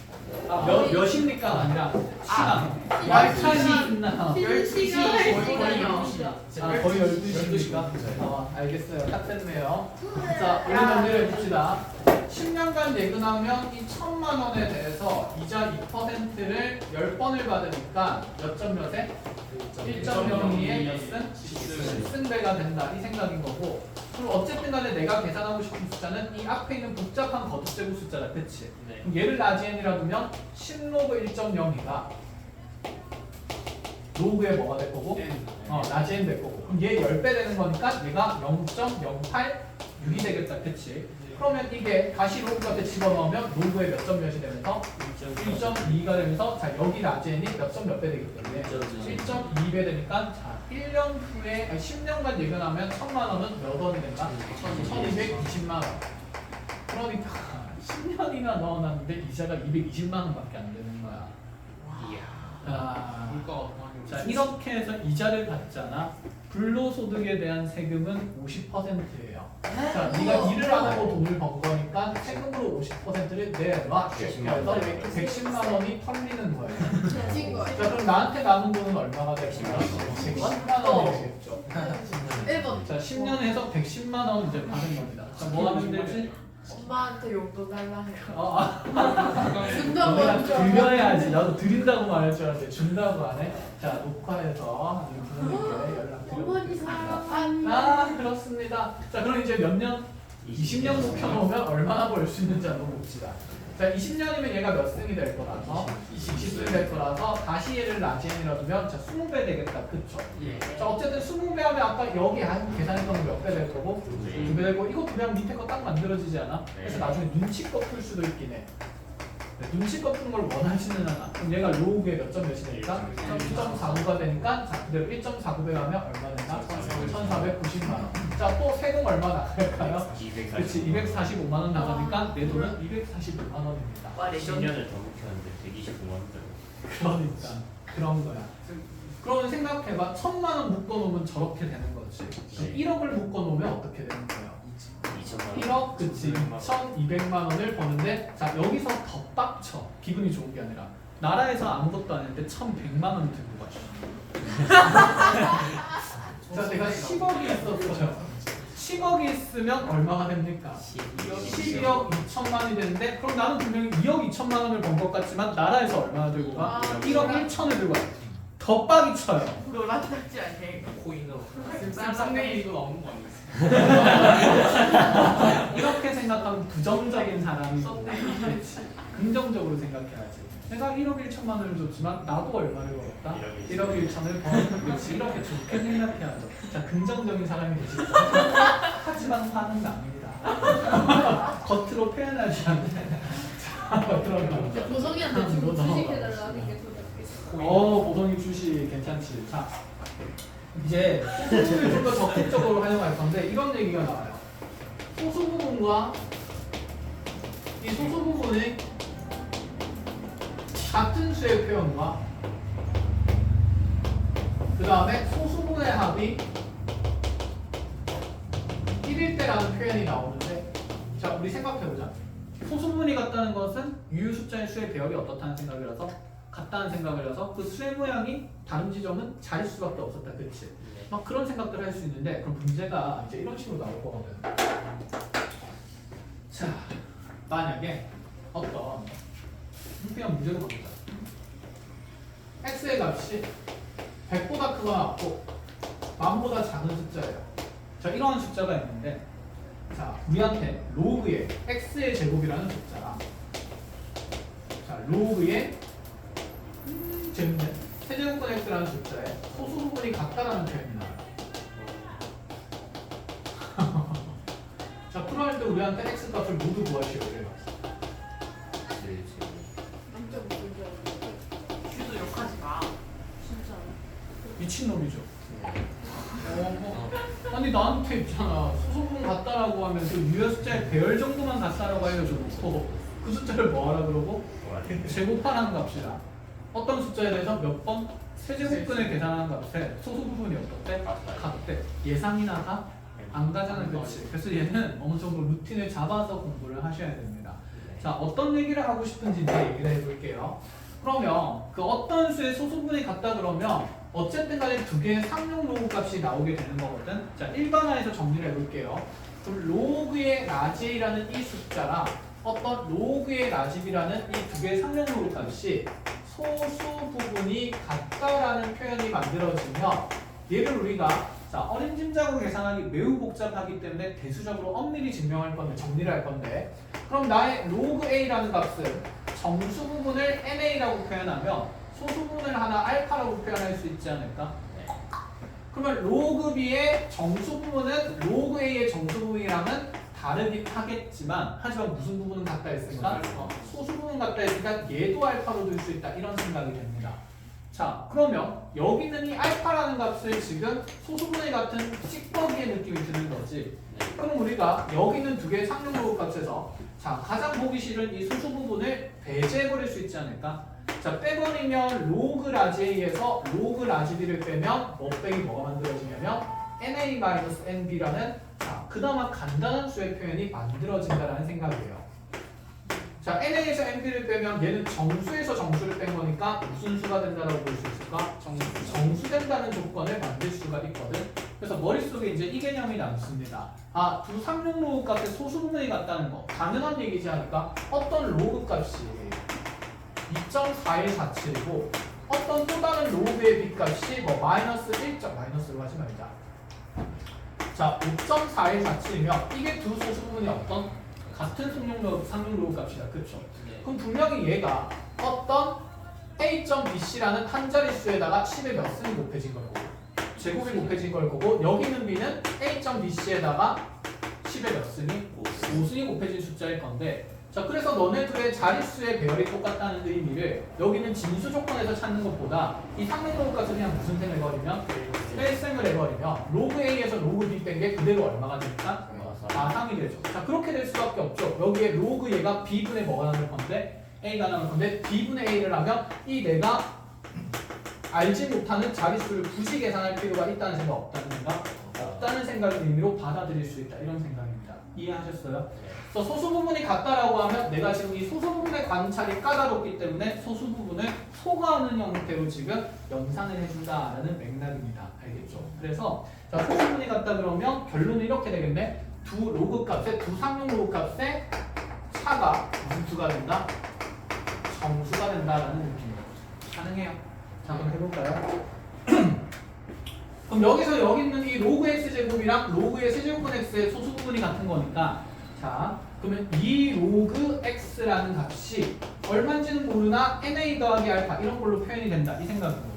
몇입니까 아니라 시간. 말차이 있나? 12시 거의 12시입니까? 알겠어요. 딱 됐네요. 자, 우리 정리를 해봅시다. 10년간 예금하면 이 1000만 원에 대해서 이자 2%를 10번을 받으니까 몇 점 몇에? 1.02에 몇 승? 10승배가 된다. 이 생각인 거고. 그럼 어쨌든 간에 내가 계산하고 싶은 숫자는 이 앞에 있는 복잡한 거듭제곱 숫자다. 그치? 그럼 얘를 라지엔이라 두면 10로그 1.02가 로그에 뭐가 될 거고? 라지엔 될 거고. 그럼 얘 10배 되는 거니까 얘가 0.086이 되겠다. 그치? 그러면 이게 다시 로그 값에 집어넣으면 로그에 몇 점 몇이 되면서 1.2가 되면서 자 여기 라지엔이 몇 점 몇 배 되기 때문에 1.2배 되니까 자 1년 후에 10년간 예견하면 1000만 원은 몇 원이 된다? 1220만 원. 그러니까 10년이나 넣어놨는데 이자가 220만 원밖에 안 되는 거야. 물가가 자 이렇게 해서 이자를 받잖아. 불로소득에 대한 세금은 50%예요. 자 네가 일을 안 하고 돈을 번 거니까 세금으로 50%를 내놔. 그래서 110만 원이 털리는 거예요. 미친 거야. 자 그럼 나한테 남은 돈은 얼마가 될까요? 110만 원이 되겠죠. 1번. 자 10년 해서 110만 원 이제 받은 겁니다. 자 뭐 하면 되지? 엄마한테 용돈 달라 해요. 준다고 너네가 하죠. 드려야지. 나도 드린다고 말할 줄 알았는데 준다고 안 해? 자 녹화해서 부모님께 연락드려볼게요. 어머니 사랑합니다. 그렇습니다. 자 그럼 이제 몇 년? 20년 묵혀놓으면 얼마나 벌 수 있는지 한번 봅시다. 자 20년이면 얘가 몇 승이 될 거라서 20승이 될 거라서 다시 얘를 라지엔이라 두면 자 20배 되겠다. 그쵸? 자 어쨌든 20배 하면 아까 여기 계산했던 건 몇 배 될 거고? 2배 될 거고 이것도 그냥 밑에 거 딱 만들어지지 않아? 그래서 나중에 눈치껏 풀 수도 있긴 해. 눈치껏 푸는 걸 원하시는 하나. 그럼 얘가 로우에 몇 점 몇이 되니까? 1.49가 되니까 자 그대로 1.49배 하면 얼마 되나? 1,490만 원. 자 또 세금 얼마 나갈까요? 그렇지 245만 원 나가니까 내 돈은 245만 원입니다. 와 레전드. 10년을 더 묵혔는데 125만 원 들어. 그러니까 그런 거야. 그러면 생각해봐. 1,000만 원 묶어놓으면 저렇게 되는 거지. 그럼 1억을 묶어놓으면 어떻게 되는 거예요? 2천만 원. 1억 그치 2,200만 원을 버는데 자 여기서 더 빡쳐. 기분이 좋은 게 아니라 나라에서 아무것도 안 했는데 1,100만 원을 들고 가시죠. 자 내가 10억이 있었어요. 10억이 있으면 얼마가 됩니까? 12억 2천만이 되는데 그럼 나는 분명히 2억 2천만 원을 번 것 같지만 나라에서 얼마나 들고 가? 1억 1천을 들고 가. 더 빡이 쳐요. 노란딱지 아니야 이거? 코인으로 쌍둥이 이거 나오는 거 아니겠어? 이렇게 생각하면 부정적인 사람이 그렇지. 긍정적으로 생각해야지. 내가 1억 1천만 원을 줬지만 나도 얼마를 벌었다? 1억 1천을 벌었지. 이렇게 좋게 생각해야죠. 자, 긍정적인 사람이 되시죠. 하지만 화는 납니다. 겉으로 표현하지 않는데. 자, 그러면 보성이한테 주로 주식해달라는 게 더 낫겠어. 보성이 주식 괜찮지. 자, 이제 소수부분을 좀 더 적극적으로 활용할 건데 이런 얘기가 나와요. 소수 부분과 이 소수 부분이 같은 수의 표현과 그 다음에 소수분의 합이 1일 때라는 표현이 나오는데 자, 우리 생각해보자. 소수분이 같다는 것은 유효 숫자의 수의 배열이 어떻다는 생각을 해서 같다는 생각을 해서 그 수의 모양이 다른 지점은 자릿수밖에 없었다. 그치? 막 그런 생각들을 할 수 있는데 그럼 문제가 이제 이런 식으로 나올 거거든. 자, 만약에 어떤 그냥 문제로 갑니다. x의 값이 100보다 크거나 같고 만보다 작은 숫자예요. 자, 이러한 숫자가 있는데 자, 우리한테 로그의 x의 제곱이라는 숫자랑 자, 로그의 재밌네. 세제곱분 x라는 숫자에 소수 부분이 같다라는 표현이 나와요. 자, 그럴 때 우리한테 x 값을 모두 구하시오. 이래요. 진짜 무슨 큐도 욕하지 마. 진짜. 미친놈이죠. 아니 나한테 있잖아. 소수분 같다라고 하면 그 유효 숫자의 배열 정도만 같다라고 알려줘놓고 그 숫자를 뭐하라 그러고 제곱하라는 값이다. 어떤 숫자에 대해서 몇 번 세제곱근을 계산하는 값에 소수 부분이 어떻대? 같대. 예상이나 가? 안 가잖아, 그렇지? 그래서 얘는 어느 정도 루틴을 잡아서 공부를 하셔야 됩니다. 자, 어떤 얘기를 하고 싶은지 이제 얘기를 해볼게요. 그러면 그 어떤 수의 소수분이 같다 그러면 어쨌든 간에 두 개의 상용 로그 값이 나오게 되는 거거든. 자, 일반화해서 정리를 해볼게요. 그럼 로그의 라지라는 이 숫자랑 어떤 로그의 라집이라는 이 두 개의 상용 로그 값이 소수 부분이 같다라는 표현이 만들어지면 얘를 우리가 자, 어림짐작으로 계산하기 매우 복잡하기 때문에 대수적으로 엄밀히 증명할 건데 정리를 할 건데 그럼 나의 로그 a라는 값은 정수 부분을 na라고 표현하면 소수 부분을 하나 알파라고 표현할 수 있지 않을까? 그러면 로그 b의 정수 부분은 로그 a의 정수 부분이랑은 다르긴 하겠지만 하지만 무슨 부분은 같다 했으니까 소수 부분 같다 했으니까 얘도 알파로 둘 수 있다 이런 생각이 됩니다. 자, 그러면 여기 있는 이 알파라는 값을 지금 소수분의 같은 찍먹이의 느낌이 드는 거지. 그럼 우리가 여기 있는 두 개의 상용 로그 값에서 자, 가장 보기 싫은 이 소수 부분을 배제해버릴 수 있지 않을까? 자, 빼버리면 로그 라지에서 로그 라지 b를 빼면 뭐 빼기 뭐가 만들어지냐면 na-nb라는 자, 그나마 간단한 수의 표현이 만들어진다라는 생각이에요. 자, na에서 nb를 빼면 얘는 정수에서 정수를 뺀 거니까 무슨 수가 된다라고 볼 수 있을까? 정수된다는 조건을 만들 수가 있거든. 그래서 머릿속에 이제 이 개념이 남습니다. 아, 두 상용 로그 값의 소수 부분이 같다는 거 당연한 얘기지 않을까? 어떤 로그 값이 2.4147이고 어떤 또 다른 로그의 b 값이 뭐 마이너스 1.마이너스로 하지 말자. 자, 5.4147이면 이게 두 소수 부분이 어떤 같은 상용 로그 값이다. 그렇죠? 그럼 분명히 얘가 어떤 a.bc라는 한 자릿수에다가 10의 몇 승이 곱해진 걸 거고 제곱이 곱해진 걸 거고 여기 있는 b는 a.bc에다가 10의 몇 승이 5승이 곱해진 숫자일 건데 자, 그래서 너네들의 자릿수의 배열이 똑같다는 의미를 여기는 진수 조건에서 찾는 것보다 이 상용 로그 값을 그냥 무슨 셈을 해버리면 뺄셈을 해버리면 로그 a에서 로그 b 뺀 게 그대로 얼마가 됩니까? 4상이 되죠. 자, 그렇게 될 수밖에 없죠. 여기에 로그 얘가 b분의 뭐가 나올 건데 a가 나올 건데 b분의 a를 하면 이 내가 알지 못하는 자릿수를 굳이 계산할 필요가 있다는 생각 없다는 생각? 없다는 생각의 의미로 받아들일 수 있다. 이런 생각입니다. 이해하셨어요? 그래서 소수 부분이 같다라고 하면 내가 지금 이 소수 부분의 관찰이 까다롭기 때문에 소수 부분을 소거하는 형태로 지금 연산을 해준다라는 맥락입니다. 알겠죠? 그래서 자, 소수분이 같다 그러면 결론은 이렇게 되겠네. 두 로그 값에 두 상용 로그 값에 차가 무슨 수가 된다? 정수가 된다라는 느낌이에요. 가능해요. 자, 그럼 해볼까요? 그럼 여기서 여기 있는 이 로그 x 제곱이랑 로그의 세제곱분 x의 소수 부분이 같은 거니까, 자, 그러면 이 로그 x라는 값이 얼마인지는 모르나 na 더하기 알파 이런 걸로 표현이 된다 이 생각인 거고.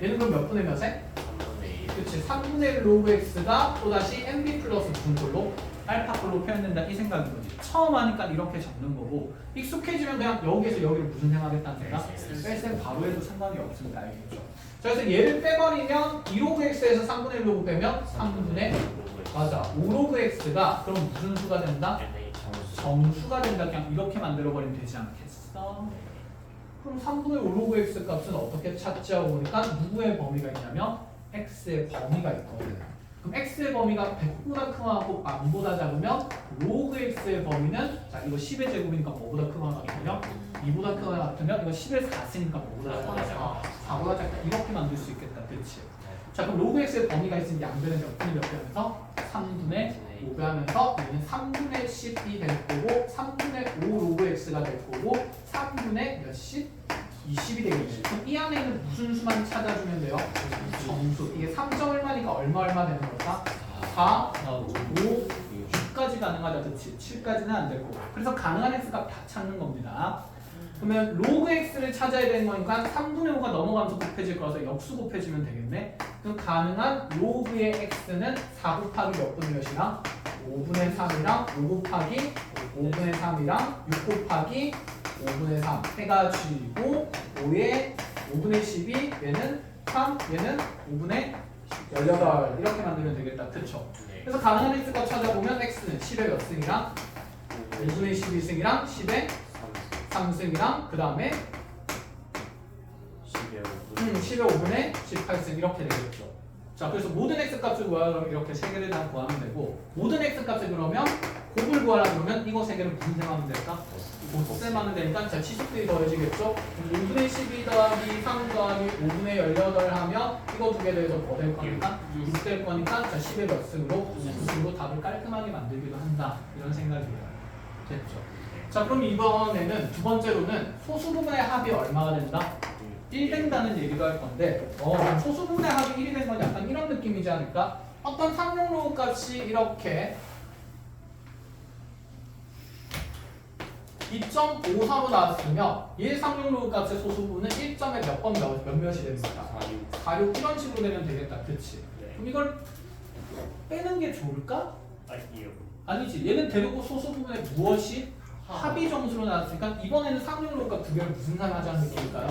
얘는 그럼 몇 분의 몇에? 3분의 1. 그렇지. 3분의 1 로그 x가 또다시 nb 플러스 무슨 걸로? 알파 걸로 표현된다 이 생각인 거지. 처음 하니까 이렇게 적는 거고, 익숙해지면 그냥 여기에서 여기를 무슨 생각했다는 생각? 뺄셈 바로 해도 상관이 없습니다. 알겠죠? 자, 그래서 얘를 빼버리면 2로그 x에서 3분의 1 로그 빼면 3분의 맞아. 5로그 x가 그럼 무슨 수가 된다? NA 정수. 정수가 된다. 그냥 이렇게 만들어버리면 되지 않겠어? 그럼 3분의 5로그 x 값은 어떻게 찾지 하고 보니까 누구의 범위가 있냐면 x의 범위가 있거든. 그럼 x의 범위가 100보다 크거나 안보다 작으면 로그 x의 범위는 자 이거 10의 제곱이니까 뭐보다 크거나 같으면 2보다 크거나 같으면 이거 10의 4쓰니까 뭐보다 작아? 4보다 작다. 이렇게 만들 수 있겠다. 그렇지? 자 그럼 로그 x의 범위가 있으면 양변에 몇 분의 몇 배 하면서 3분의 5배 하면서 얘는 3분의 10이 될 거고 3분의 5 로그 x가 될 거고 3분의 몇십? 20이 되겠네. 그럼 이 안에 있는 무슨 수만 찾아주면 돼요? 정수. 이게 3점 얼마니까 얼마 되는 걸까? 4, 5, 6까지 가능하다. 그치? 7까지는 안 될 거고. 그래서 가능한 x값 다 찾는 겁니다. 그러면 로그 x를 찾아야 되는 거니까 3분의 5가 넘어가면서 곱해질 거라서 역수 곱해지면 되겠네. 그럼 가능한 로그의 x는 4 곱하기 몇 분의 몇이랑 5분의 3이랑 5 곱하기 5분의 3이랑 6 곱하기 5분의 3 해가지고 5에 5분의 12 얘는 3 얘는 5분의 18 이렇게 만들면 되겠다. 그쵸? 네. 그래서 가능한 x값 찾아보면 x는 10의 몇 승이랑 5분의 12승이랑 10의 3승이랑 그 다음에 10의 5분의 18승 이렇게 되겠죠. 자 그래서 모든 x값을 구하려면 이렇게 세 개를 다 구하면 되고 모든 x값을 그러면 곱을 구하라 그러면 이거 세 개를 무슨 셈하면 될까? 곱셈하면 되니까 자 지수들이 더해지겠죠? 5분의 12 더하기 3 더하기 5분의 18 하면 이거 두 개 더해서 뭐 될 거니까? 6 될 거니까 자 10의 몇 승으로? 9승으로 답을 깔끔하게 만들기도 한다 이런 생각이에요. 됐죠? 자 그럼 이번에는 두 번째로는 소수 부분의 합이 얼마가 된다? 1 된다는 얘기도 할 건데 소수 부분의 합이 1이 된 건 약간 이런 느낌이지 않을까? 어떤 상용로우 값이 이렇게 2.54로 나왔으면 얘 상용로우 값의 소수 부분은 1점에 몇 번 몇몇이 됩니까? 4, 6 이런 식으로 되면 되겠다. 그치? 그럼 이걸 빼는 게 좋을까? 아니요. 아니지. 얘는 대놓고 소수 부분에 무엇이? 합이 정수로 나왔으니까 이번에는 상용로우 값 두 개를 무슨 셈 하자는 느낌일까요?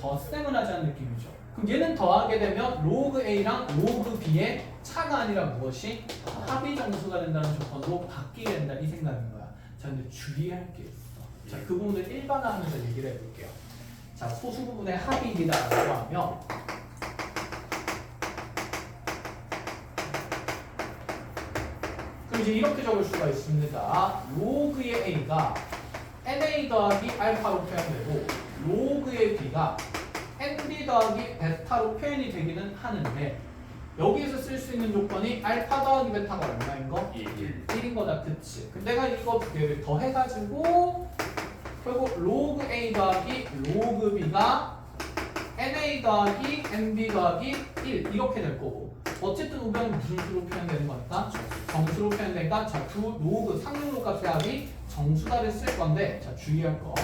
덧셈을 하자는 느낌이죠. 그럼 얘는 더하게 되면 로그 A랑 로그 B의 차가 아니라 무엇이? 합이 정수가 된다는 조건으로 바뀌게 된다 이 생각인 거야. 자 근데 주의할 게 있어. 자 그 부분을 일반화하면서 얘기를 해볼게요. 자 소수 부분의 합이 1이다라고 하면 그럼 이제 이렇게 적을 수가 있습니다. 로그의 A가 NA 더하기 알파로 표현되고 로그의 B가 NB 더하기 베타로 표현이 되기는 하는데 여기에서 쓸 수 있는 조건이 알파 더하기 베타가 얼마인 거? 1인 거다. 그치? 근데 내가 이거 두 개를 더해가지고 결국 로그 A 더하기 로그 B가 NA 더하기 NB 더하기 1 이렇게 될 거고 어쨌든 우변이 무슨 수로 표현되는 거니까? 정수로 표현되니까 자 두 로그 상용로 값의 합이 정수가 됐을 건데 자 주의할 거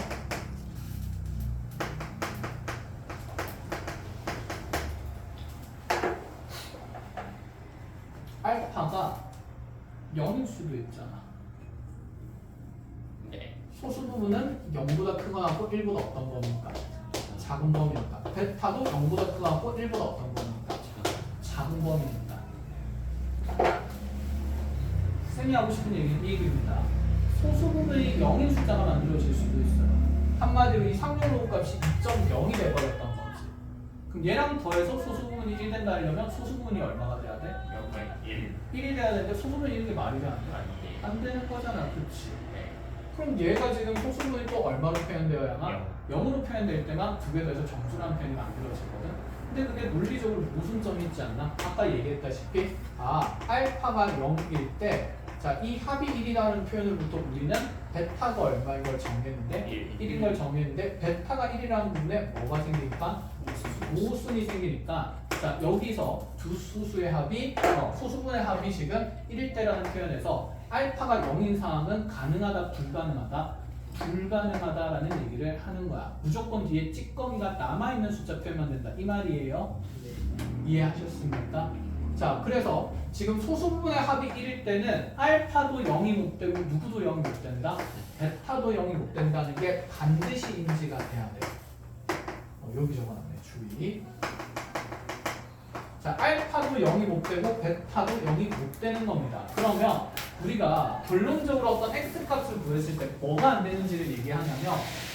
알파가 0일 수도 있잖아. 네. 소수 부분은 0보다 크거나 하고 1보다 어떤 범위니까? 작은 범위니까. 베타도 0보다 크거나 하고 1보다 어떤 범위니까? 작은 범위니까. 쌤이 하고 싶은 얘기는 이 얘기입니다. 소수 부분이 0인 숫자가 만들어질 수도 있어요. 한마디로 이 상용로우 값이 2.0이 돼버렸던 거지. 그럼 얘랑 더해서 소수 부분이 1 된다 하려면 소수 부분이 얼마가 돼야 돼? 1이 돼야 되는데 소수 부분이 1이 말이 돼? 안 되는 거잖아. 그치? 그럼 얘가 지금 소수 부분이 또 얼마로 표현되어야만? 0으로 표현될 때만 두 개 더해서 정수라는 표현이 만들어지거든. 근데 그게 논리적으로 무슨 점이 있지 않나? 아까 얘기했다시피 알파가 0일 때 자, 이 합이 1이라는 표현으로부터 우리는 베타가 얼마인 걸 정했는데 1인 걸 정했는데 베타가 1이라는 부분에 뭐가 생기니까? 모순이 생기니까 자, 여기서 두 수수의 합이 소수분의 합이 지금 1일 때라는 표현에서 알파가 0인 상황은 가능하다, 불가능하다? 불가능하다라는 얘기를 하는 거야. 무조건 뒤에 찌꺼기가 남아있는 숫자 표현만 된다. 이 말이에요. 이해하셨습니까? 자, 그래서 지금 소수분의 합이 1일 때는 알파도 0이 못 되고 누구도 0이 못 된다? 베타도 0이 못 된다는 게 반드시 인지가 돼야 돼. 여기 적어놨네. 주의. 자, 알파도 0이 못 되고 베타도 0이 못 되는 겁니다. 그러면 우리가 결론적으로 어떤 x값을 구했을 때 뭐가 안 되는지를 얘기하냐면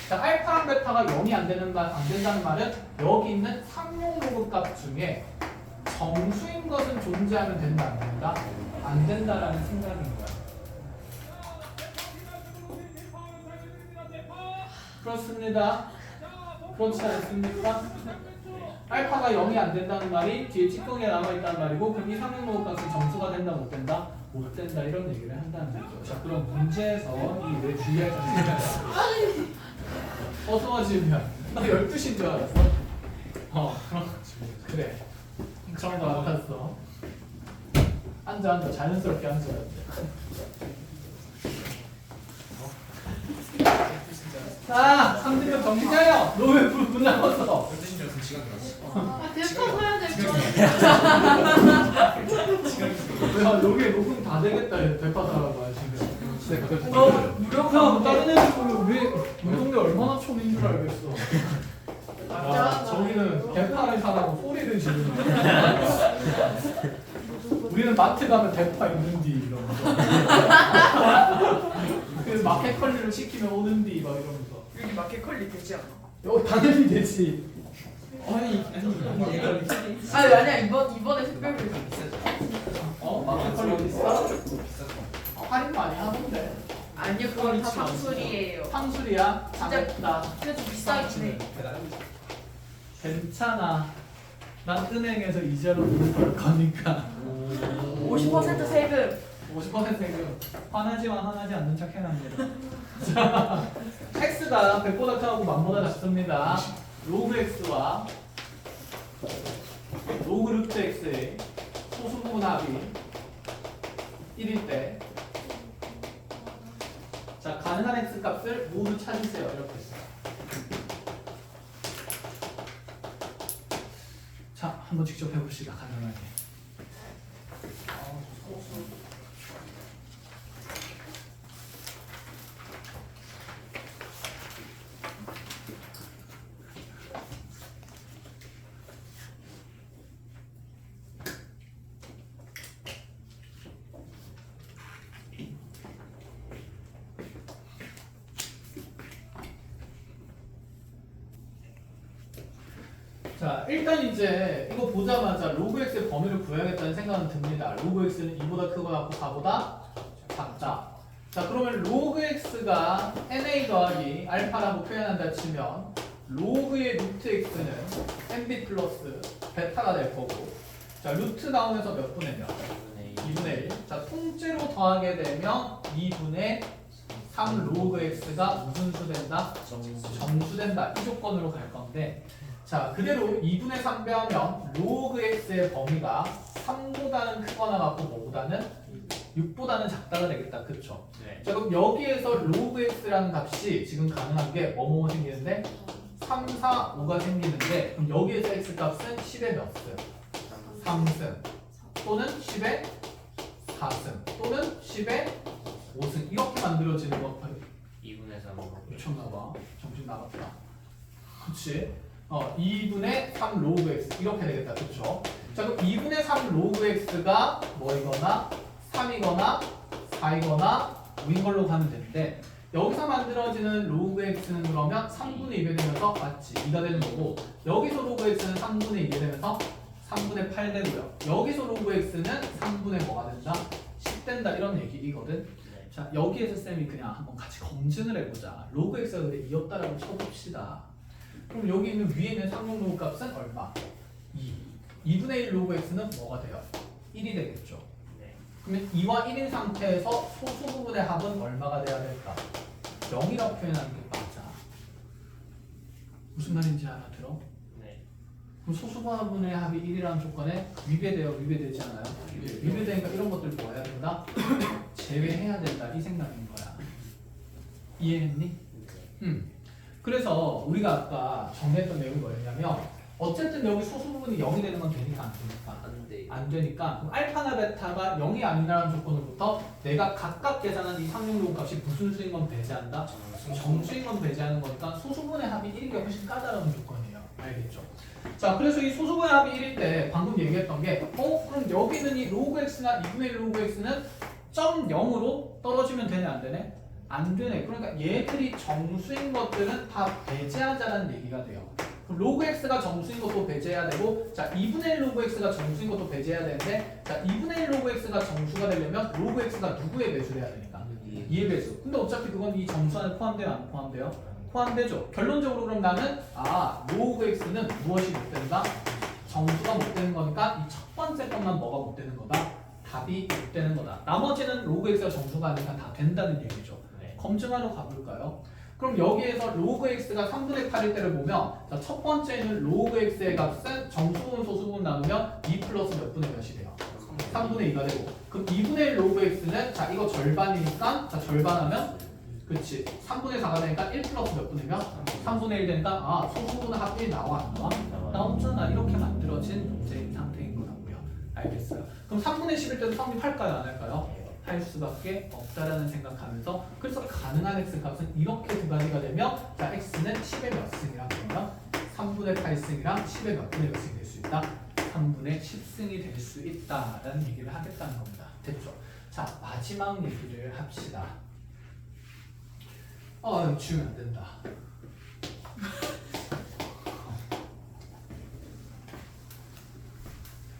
자, 알파랑 베타가 0이 안 된다는 말은 여기 있는 상용 로그 값 중에 정수인 것은 존재하면 된다, 안 된다? 안 된다라는 생각인 거야. 그렇습니다. 그렇지 않습니까? 알파가 0이 안 된다는 말이 뒤에 찌꺼기가 남아있다는 말이고 그럼 이 상용 로그 값은 정수가 된다, 못 된다? 못 된다 이런 얘기를 한다는 거죠. 자, 그럼 문제에서 이 왜 주의할 점이 있을까요? 어서 질문. 나 12시인 줄 알았어. 그래. 처음도 알았어. 앉아. 자연스럽게 앉아야 돼. 자, 상대편 정신 차려. 너 왜 문 나왔어? 12시인 줄 알았으면 시간 들었어. 대파 사야 될 거. 야, 여기 녹음 다 되겠다. 대파 사라고 하시면. 너 무료가 다른 애들 보면 왜 우리 동네 얼마나 촌인 줄 알겠어. 맞아. 저기는 대파를 사라고 소리를 지르는 우리는 마트 가면 대파 있는디 이러면서 그래서 마켓컬리를 시키면 오는디 막 이러면서 여기 마켓컬리 되지 않아? 여기 당연히 되지. 아니 아니야 이번에 특별히 마켓컬리 어디 있어? 비쌌어. 할인 많이 하던데. 아니요 그건 다 상술이에요. 상술이야? 진짜 잘했다. 그래도 비싸긴 해. 괜찮아. 난 은행에서 이자로 돈을 벌 거니까. 50% 세금. 50% 세금. 화나지 않는 척 해놨네요. 자, x가 100보다 크고 만보다 작습니다. 로그 x와 로그 루트 x의 소수부분 합이 1일 때 자, 가능한 x 값을 모두 찾으세요. 이렇게 했어요. 자, 한번 직접 해봅시다. 가능하게. 자, 일단 이제 이거 보자마자 로그 x의 범위를 구해야겠다는 생각은 듭니다. 로그 x는 2보다 크거나 4보다 작다. 자, 그러면 로그 x가 na 더하기 알파라고 표현한다 치면 로그의 루트 x는 nb 플러스 베타가 될 거고 자, 루트 나오면서 몇 분의 몇? 2분의 1. 자, 통째로 더하게 되면 2분의 3 로그 x가 무슨 수 된다? 정수된다. 이 조건으로 갈 건데 자, 그대로 2분의 3 빼면 로그 x의 범위가 3보다는 크거나 같고 뭐보다는 6보다는 작다가 되겠다. 그쵸? 네. 자, 그럼 여기에서 로그 x라는 값이 지금 가능한 게 뭐뭐 생기는데 3, 4, 5가 생기는데 그럼 여기에서 x 값은 10의 몇 승? 3승 또는 10의 4승 또는 10의 5승 이렇게 만들어지는 거 2분의 3. 미쳤나봐. 정신 나갔다. 그치? 2분의 3 로그 x 이렇게 되겠다. 그쵸? 자, 그럼 2분의 3 로그 x가 뭐이거나 3이거나 4이거나 5인 걸로 가면 되는데 여기서 만들어지는 로그 x는 그러면 3분의 2배 되면서 맞지? 2가 되는 거고 여기서 로그 x는 3분의 2배 되면서 3분의 8 되고요. 여기서 로그 x는 3분의 뭐가 된다? 10 된다 이런 얘기이거든. 자, 여기에서 쌤이 그냥 한번 같이 검증을 해보자. 로그 x가 그래 2였다라고 쳐봅시다. 그럼 여기 있는 위에 있는 상용 로그 값은 얼마? 2분의 1 로그 x는 뭐가 돼요? 1이 되겠죠. 네. 그러면 2와 1인 상태에서 소수 부분의 합은 얼마가 돼야 될까? 0이라고 표현하는 게 맞아. 무슨 말인지 알아들어? 네. 그럼 소수 부분의 합이 1이라는 조건에 위배돼요? 위배되지 않아요? 위배되니까 이런 것들 뭐 해야 된다? 제외해야 된다. 이 생각인 거야. 이해했니? 그래서 우리가 아까 정리했던 내용이 뭐였냐면 어쨌든 여기 소수 부분이 0이 되는 건 되니까 안 되니까 안 돼. 안 되니까 그럼 알파나 베타가 0이 아니라는 조건으로부터 내가 각각 계산한 이 상용로운 값이 무슨 수인 건 배제한다? 정수인 건 배제하는 거니까 소수분의 합이 1인 게 훨씬 까다로운 조건이에요. 알겠죠? 자, 그래서 이 소수분의 합이 1일 때 방금 얘기했던 게 그럼 여기는 이 로그 x나 2분의 1 로그 x는 0.0으로 떨어지면 되네 안 되네? 안 되네. 그러니까 얘들이 정수인 것들은 다 배제하자라는 얘기가 돼요. 로그 x가 정수인 것도 배제해야 되고 자 2분의 1 로그 x가 정수인 것도 배제해야 되는데 자 2분의 1 로그 x가 정수가 되려면 로그 x가 누구에 배수돼야 되니까? 2의 배수. 근데 어차피 그건 이 정수 안에 포함돼요? 안 포함돼요? 포함되죠. 결론적으로 그럼 나는 로그 x는 무엇이 못 된다? 정수가 못 되는 거니까 이 첫 번째 것만 뭐가 못 되는 거다? 답이 못 되는 거다. 나머지는 로그 x가 정수가 아니니까 다 된다는 얘기죠. 네. 검증하러 가볼까요? 그럼 여기에서 로그 x가 3분의 8일 때를 보면 자, 첫 번째는 로그 x의 값은 정수분 소수분 나누면 2 플러스 몇 분의 몇이 돼요? 3분의 2가 되고 그럼 2분의 1 로그 x는 자 이거 절반이니까 자 절반하면 그치 3분의 4가 되니까 1 플러스 몇 분의 몇? 3분의 1 되니까 소수분의 합이 나와 안 나와? 나오잖아. 이렇게 만들어진 문제인 상태인 거라고요. 알겠어요. 그럼 3분의 10일 때도 성립할까요? 안 할까요? 할 수밖에 없다라는 생각하면서 그래서 가능한 x 값은 이렇게 두 가지가 되면 자 x는 10의 몇 승이랑 그러면 3분의 8승이랑 10의 몇 분의 몇 승이 될 수 있다? 3분의 10승이 될 수 있다라는 얘기를 하겠다는 겁니다. 됐죠? 자 마지막 얘기를 합시다. 지우면 안 된다.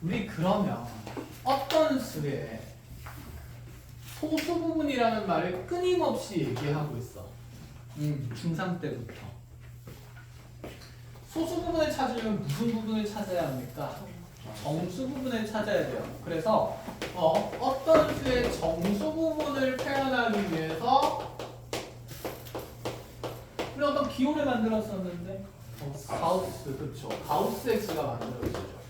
우리 그러면 어떤 수에 소수 부분이라는 말을 끊임없이 얘기하고 있어. 중3 때부터. 소수 부분을 찾으려면 무슨 부분을 찾아야 합니까? 정수 부분을 찾아야 돼요. 그래서 어떤 수의 정수 부분을 표현하기 위해서 우리 어떤 기호를 만들었었는데 가우스, 그렇죠. 가우스 x가 만들어지죠.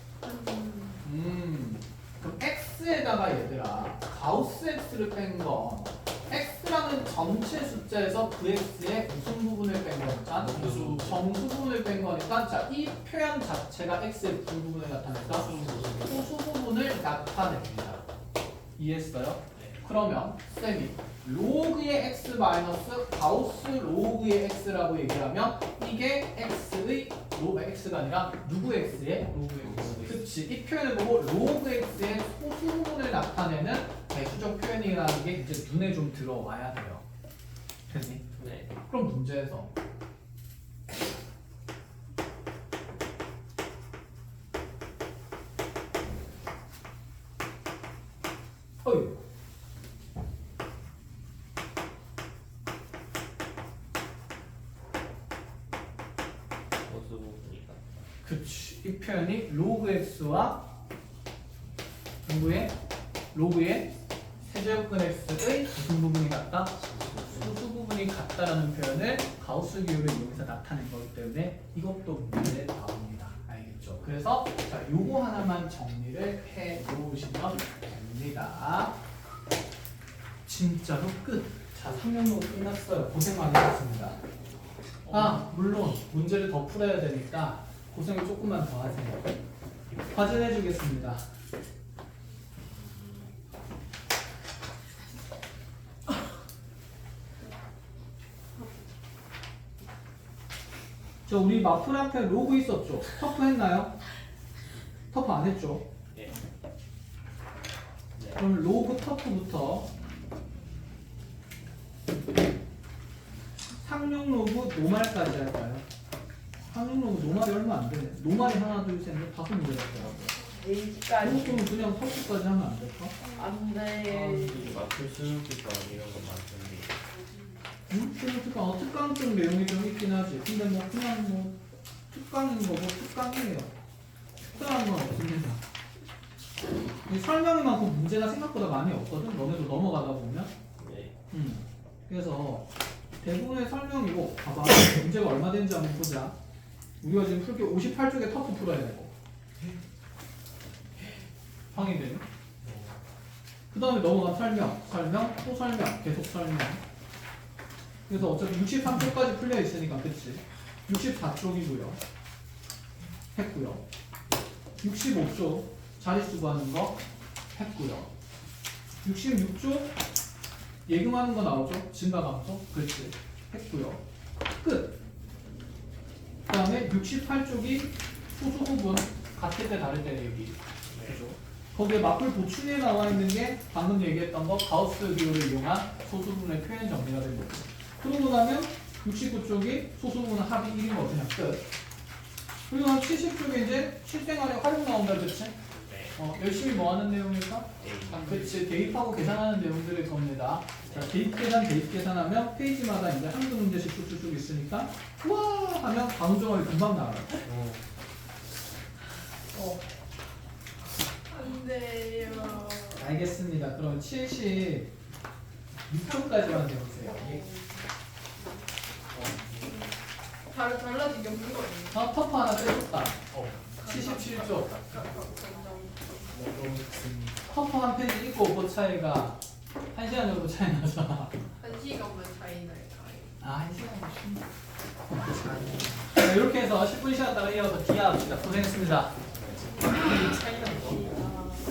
그럼 x에다가 얘들아 가우스 x를 뺀 건 x라는 전체 숫자에서 그 x의 무슨 부분을 뺀 거니까 정수 부분을 뺀 거니까 자 이 표현 자체가 x의 무슨 부분을 나타낼까? 소수 부분을 나타냅니다. 이해했어요? 네. 그러면 쌤이 로그의 x 마이너스 가우스 로그의 x라고 얘기하면 이게 x의 x가 아니라 누구 x의? 로그 x. 그치. 이 표현을 보고 로그 x의 소수 부분을 나타내는 배수적 표현이라는 게 이제 눈에 좀 들어와야 돼요. 됐니? 네. 그럼 문제에서 어이 소수 부분이니까. 그치. 이 표현이 로그 x와 누구의? 로그의 세제곱근 x의 무슨 부분이 같다? 소수 부분이 같다라는 표현을 가우스 기호를 이용해서 나타낸 거기 때문에 이것도 문제에 나옵니다. 알겠죠? 그래서 자 요거 하나만 정리를 해 놓으시면 됩니다. 진짜로 끝. 자 3년도 끝났어요. 고생 많이 하셨습니다. 물론 문제를 더 풀어야 되니까 고생을 조금만 더 하세요. 과제 내주겠습니다. 저 우리 마플 앞에 로그 있었죠? 터프 했나요? 터프 안 했죠? 네. 그럼 로그 터프부터 상용 로그 노말까지 할까요? 상용 로그 노말이 얼마 안 되네. 노말이 하나 둘 셋 넷 다섯 문제 같더라고요. A까지 그럼 그냥 터프까지 하면 안 될까? 안돼. 마플 수능기가 이런 거 많던데. 특강 쪽 내용이 좀 있긴 하지. 근데 뭐 그냥 뭐 특강인 거고 특강이에요. 특별한 건 없습니다. 이 설명이 많고 문제가 생각보다 많이 없거든. 너네도 넘어가다 보면. 네. 그래서 대부분의 설명이고 봐봐. 문제가 얼마 되는지 한번 보자. 우리가 지금 풀기 58쪽에 터프 풀어야 되고. 확인되네. 그 다음에 넘어가 설명, 또 설명, 계속 설명. 그래서 어차피 63쪽까지 풀려 있으니까, 그치? 64쪽이고요. 했고요. 65쪽 자릿수 구하는 거 했고요. 66쪽 예금하는 거 나오죠? 증가감소? 그렇지. 했고요. 끝. 그 다음에 68쪽이 소수 부분 같을 때 다를 때 얘기. 그죠? 거기에 맞불 보충에 나와 있는 게 방금 얘기했던 거 가우스 기호를 이용한 소수분의 표현 정리가 된 거고. 그러고 나면 69쪽이 소수분 합이 1인 거 그냥 끝. 그리고 한 70쪽에 이제 실생활에 활용 나온다, 그치? 열심히 뭐 하는 내용일까? 그치, 대입하고 계산하는 내용들일 겁니다. 자, 대입 계산하면 페이지마다 이제 한두 문제씩 쭉쭉쭉 있으니까 우와 하면 다음 정원이 금방 나와요. 안 돼요. 알겠습니다. 그럼 76쪽까지만 배우세요. 달라진 게 없는 거예요. 터프 하나 빼줬다. 77쪽. 터프 한 페이지 있고 없고 차이가 1시간 정도 차이 나잖아. 1시간만 차이 날까요? 아, 1시간이 쉽네. 자, 이렇게 해서 10분 시간 따라 이어서 기하합시다. 고생했습니다. 차이가